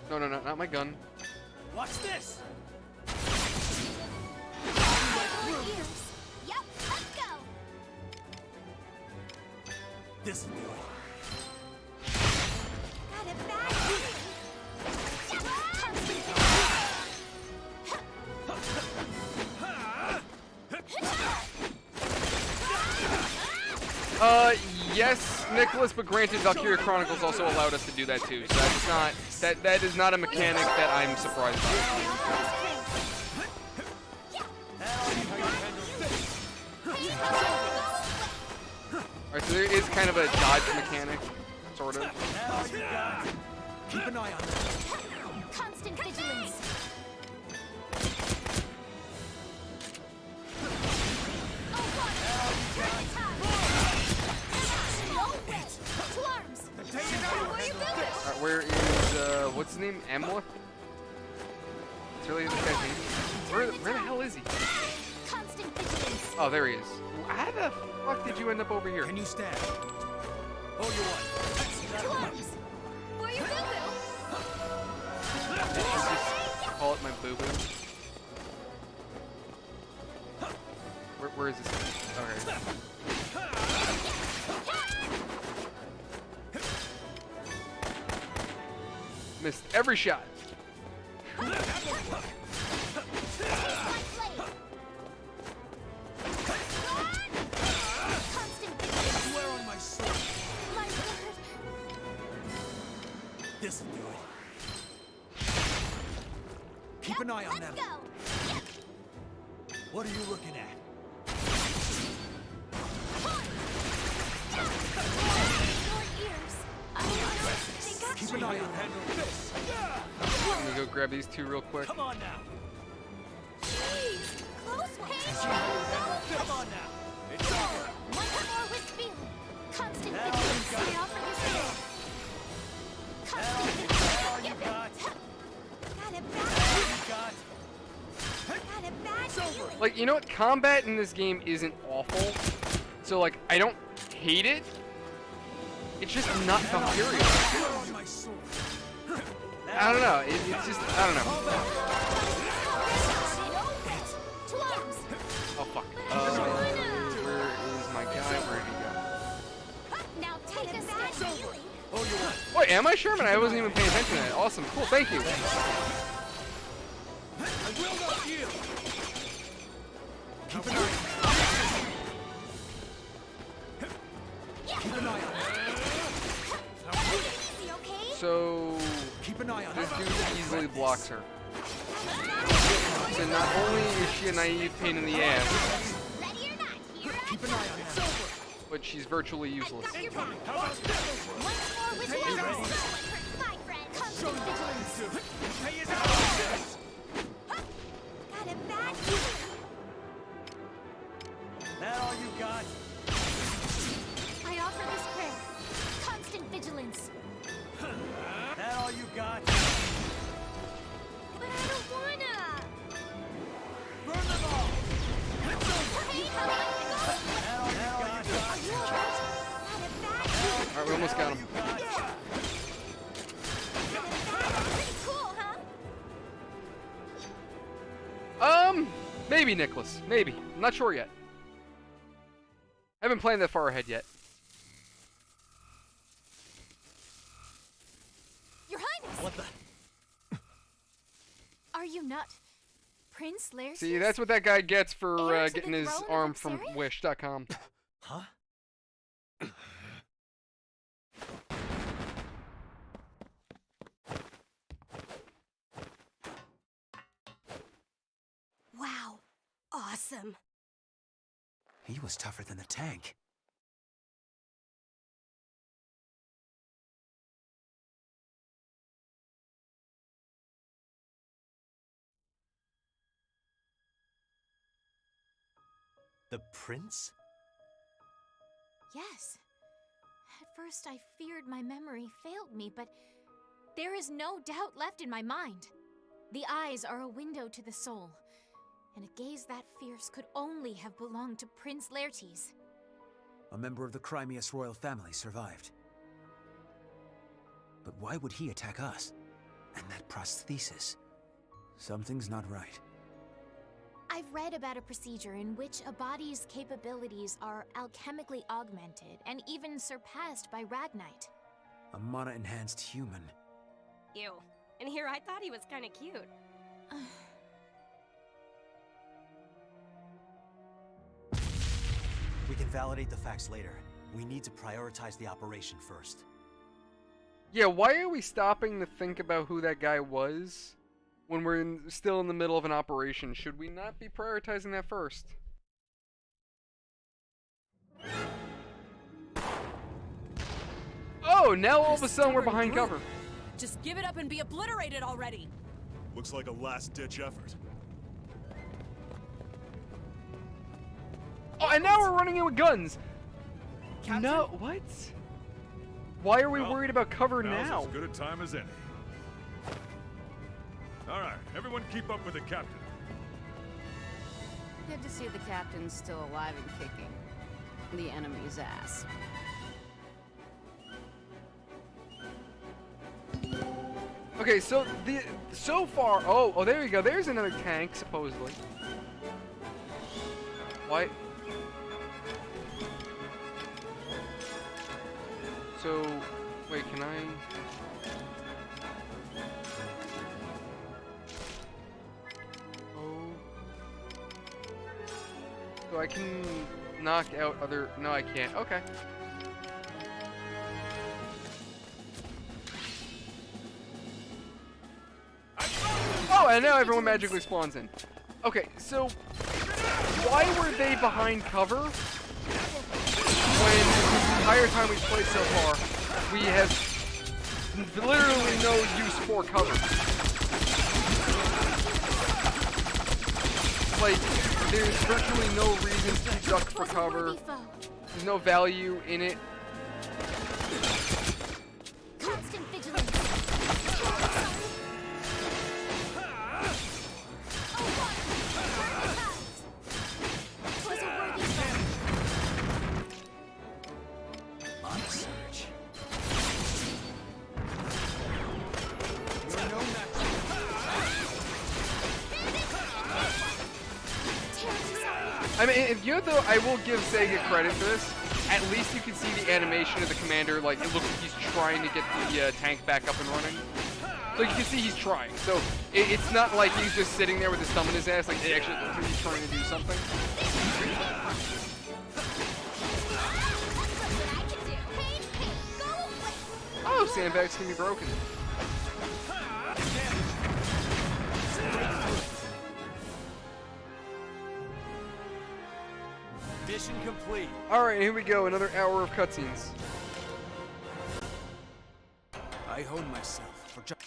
No, not my gun. Watch this. Yep, let's go. This will do it. Got it back. Yes, Nicholas, but granted, Valkyria Chronicles also allowed us to do that too. So that's not that is not a mechanic that I'm surprised by. Alright, so there is kind of a dodge mechanic, sort of. Keep an eye on them. Constant vigilance. Alright, where is what's his name? Amleth? It's really this guy's name. Where the hell is he? Constant vigilance. Oh, there he is. How the fuck did you end up over here? Can you stand? Hold your one. Two arms. For your boo-boo. Just call it my boo-boo. Where is this? Okay. Missed every shot. Swear on my sword. My word. This will do it. Keep an eye on them. Let's go. What are you looking at? Your ears. Keep an eye on them. Let me go grab these two real quick. Come on now. Jeez, close one. Come on now. It's over. Once more with feeling. Constant vigilance. I offer this here. Constant vigilance. All you got. Got it back. Got it back. Feeling. Like, you know what? Combat in this game isn't awful. So, like, I don't hate it. It's just not Valkyria. I don't know. It's just, I don't know. Oh, fuck. Where is my guy? Where did he go? Now take a stand. Wait, am I Sherman? I wasn't even paying attention to that. Awesome. Cool. Thank you. I will not yield. Keep an eye on So, Keep an eye on this dude easily blocks her. So not only is she a naive pain in the ass, Keep an eye on them. but she's virtually useless. Once more with vigilance. My friend. Constant vigilance. Got it back. That all you got? I offer this prayer. Constant vigilance. That all you got? But I don't wanna. Burn them all. Hey, almost got him. Pretty cool, huh? Maybe, Nicholas. Maybe. I'm not sure yet. I haven't planned that far ahead yet. Your Highness! What the? Are you not Prince Laertius? See, that's what that guy gets for Heir to getting the his throne of arm from Valkyria? Wish.com. Huh? Wow. Awesome. He was tougher than the tank. The prince? Yes. At first I feared my memory failed me, but there is no doubt left in my mind. The eyes are a window to the soul, and a gaze that fierce could only have belonged to Prince Laertes. A member of the Crimeus royal family survived. But why would he attack us? And that prosthesis? Something's not right. I've read about a procedure in which a body's capabilities are alchemically augmented and even surpassed by Ragnite. A mana-enhanced human. Ew. And here I thought he was kind of cute. We can validate the facts later. We need to prioritize the operation first. Yeah, why are we stopping to think about who that guy was when we're still in the middle of an operation? Should we not be prioritizing that first? Oh, now all of a sudden we're behind cover. Just give it up and be obliterated already. Looks like a last-ditch effort. Oh, and now we're running in with guns. Captain? No, what? Why are we Well, worried about cover now's now? as good a time as any. All right, everyone keep up with the captain. Good to see the captain's still alive and kicking the enemy's ass. Okay, so so far, oh, there you go. There's another tank supposedly. What? So, wait, can I? Oh. So I can knock out other. No, I can't. Okay. Oh, and now everyone magically spawns in. Okay, so why were they behind cover when the entire time we've played so far, we have literally no use for cover? Like, there's virtually no reason to duck for cover. There's no value in it. Constant vigilance. I mean, you know, though, I will give Sega credit for this. At least you can see the animation of the commander. Like, it looks like he's trying to get the tank back up and running. So you can see he's trying. So it's not like he's just sitting there with his thumb in his ass. Like, it actually looks like he's trying to do something. Oh, sandbags can be broken. Mission complete. Alright, here we go. Another hour of cutscenes. I hone myself for just.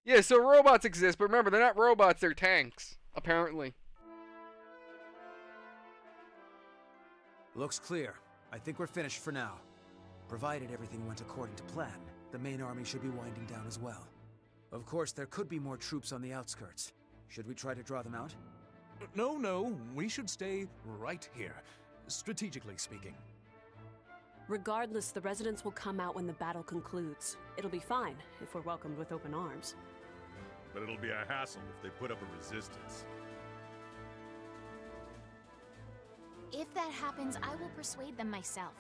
Yeah, so robots exist, but remember, they're not robots, they're tanks, apparently. Looks clear. I think we're finished for now. Provided everything went according to plan, the main army should be winding down as well. Of course, there could be more troops on the outskirts. Should we try to draw them out? No, we should stay right here, strategically speaking. Regardless, the residents will come out when the battle concludes. It'll be fine if we're welcomed with open arms. But it'll be a hassle if they put up a resistance. If that happens, I will persuade them myself.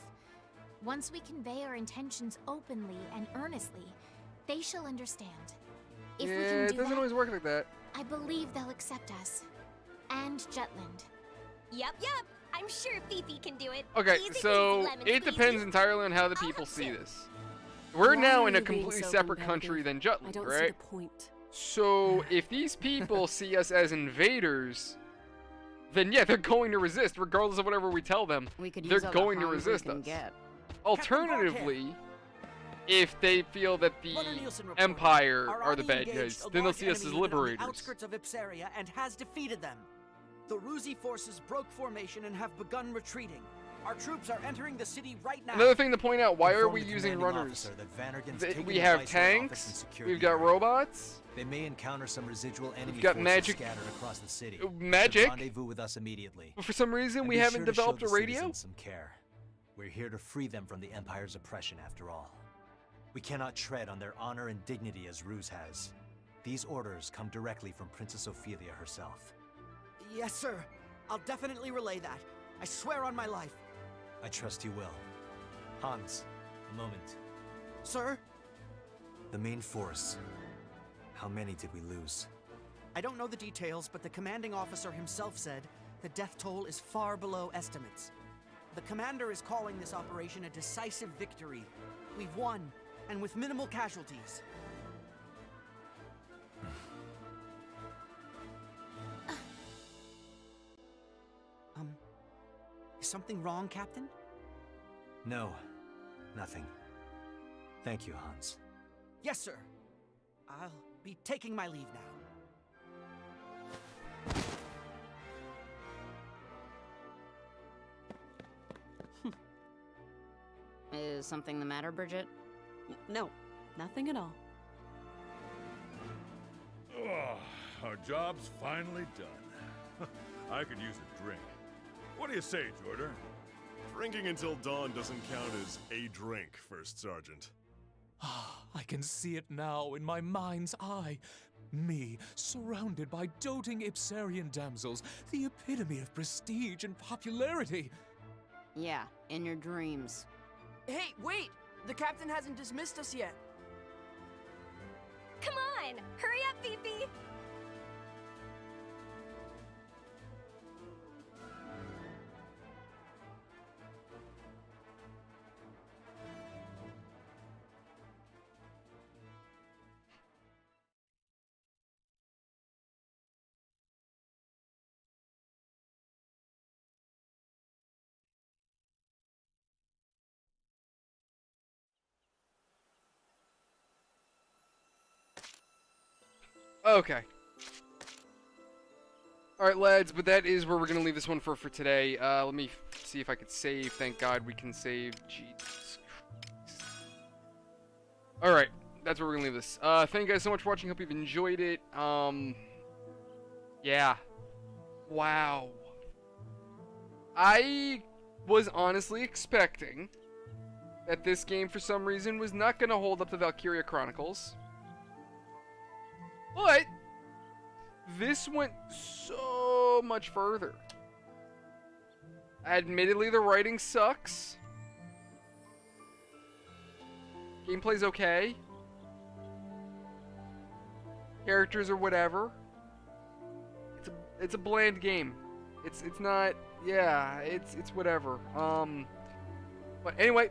Once we convey our intentions openly and earnestly, they shall understand. If we can it do doesn't that, always work like that. I believe they'll accept us. And Jutland. Yep. I'm sure Fifi can do it. Okay, Easy so peasy, lemon it squeezy. depends entirely on how the people see this. We're Why now are in a you being completely so separate country competitive? than Jutland, I don't right? see the point. So if these people see us as invaders, then yeah, they're going to resist, regardless of whatever we tell them. We could They're use all the going to harms we resist can us. get. Alternatively, if they feel that the Empire are the bad guys, then they'll see us as liberators. Outskirts of Ipsaria and has defeated them. The Ruzi forces broke formation and have begun retreating. Our troops are entering the city right now. Another thing to point out, why are Inform we the using commanding runners? officer that Vannergan's Th- taken we the have Viceroy office and tanks, secured we've the got area. robots, They may encounter some residual enemy got forces magic- scattered across the city. magic? Should rendezvous with us immediately. but for some reason And we be haven't sure to show developed a the radio? citizens some care. We're here to free them from the Empire's oppression, after all. We cannot tread on their honor and dignity as Ruse has. These orders come directly from Princess Ophelia herself. Yes, sir. I'll definitely relay that. I swear on my life. I trust you will. Hans, a moment. Sir? The main force. How many did we lose? I don't know the details, but the commanding officer himself said the death toll is far below estimates. The commander is calling this operation a decisive victory. We've won, and with minimal casualties. Is something wrong, Captain? No, nothing. Thank you, Hans. Yes, sir. I'll be taking my leave now. Is something the matter, Bridget? No, nothing at all. Ugh, our job's finally done. I could use a drink. What do you say, Jordan? Drinking until dawn doesn't count as a drink, First Sergeant. I can see it now in my mind's eye. Me, surrounded by doting Ipsarian damsels, the epitome of prestige and popularity. Yeah, in your dreams. Hey, wait! The captain hasn't dismissed us yet. Come on! Hurry up, Fifi! Okay. Alright, lads, but that is where we're going to leave this one for today. Let me see if I could save. Thank God we can save. Jesus Christ. Alright, that's where we're going to leave this. Thank you guys so much for watching. Hope you've enjoyed it. Yeah. Wow. I was honestly expecting that this game, for some reason, was not going to hold up to Valkyria Chronicles. But this went so much further. Admittedly, the writing sucks. Gameplay's okay. Characters are whatever. It's a bland game. It's not, yeah, it's whatever. But anyway,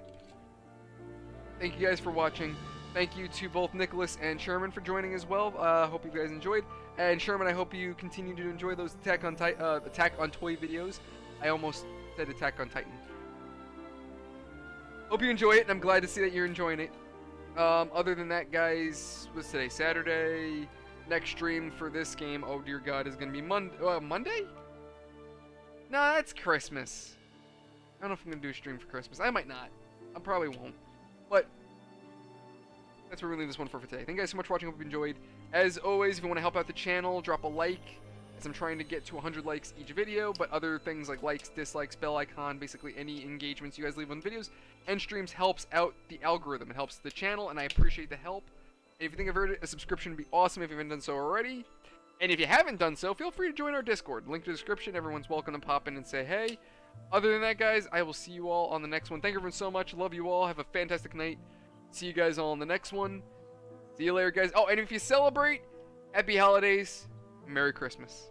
thank you guys for watching. Thank you to both Nicholas and Sherman for joining as well. Hope you guys enjoyed. And Sherman, I hope you continue to enjoy those Attack on Toy videos. I almost said Attack on Titan. Hope you enjoy it, and I'm glad to see that you're enjoying it. Other than that, guys, what's today? Saturday. Next stream for this game, oh dear God, is going to be Monday? No, that's Christmas. I don't know if I'm going to do a stream for Christmas. I might not. I probably won't. But that's where we leave this one for today. Thank you guys so much for watching. Hope you enjoyed. As always, if you want to help out the channel, drop a like. as I'm trying to get to 100 likes each video, but other things like likes, dislikes, bell icon, basically any engagements you guys leave on videos and streams helps out the algorithm. It helps the channel, and I appreciate the help. And if you think I've earned it, a subscription would be awesome if you haven't done so already. And if you haven't done so, feel free to join our Discord. Link to the description. Everyone's welcome to pop in and say hey. Other than that, guys, I will see you all on the next one. Thank you everyone so much. Love you all. Have a fantastic night. See you guys all on the next one. See you later, guys. Oh, and if you celebrate, happy holidays. Merry Christmas.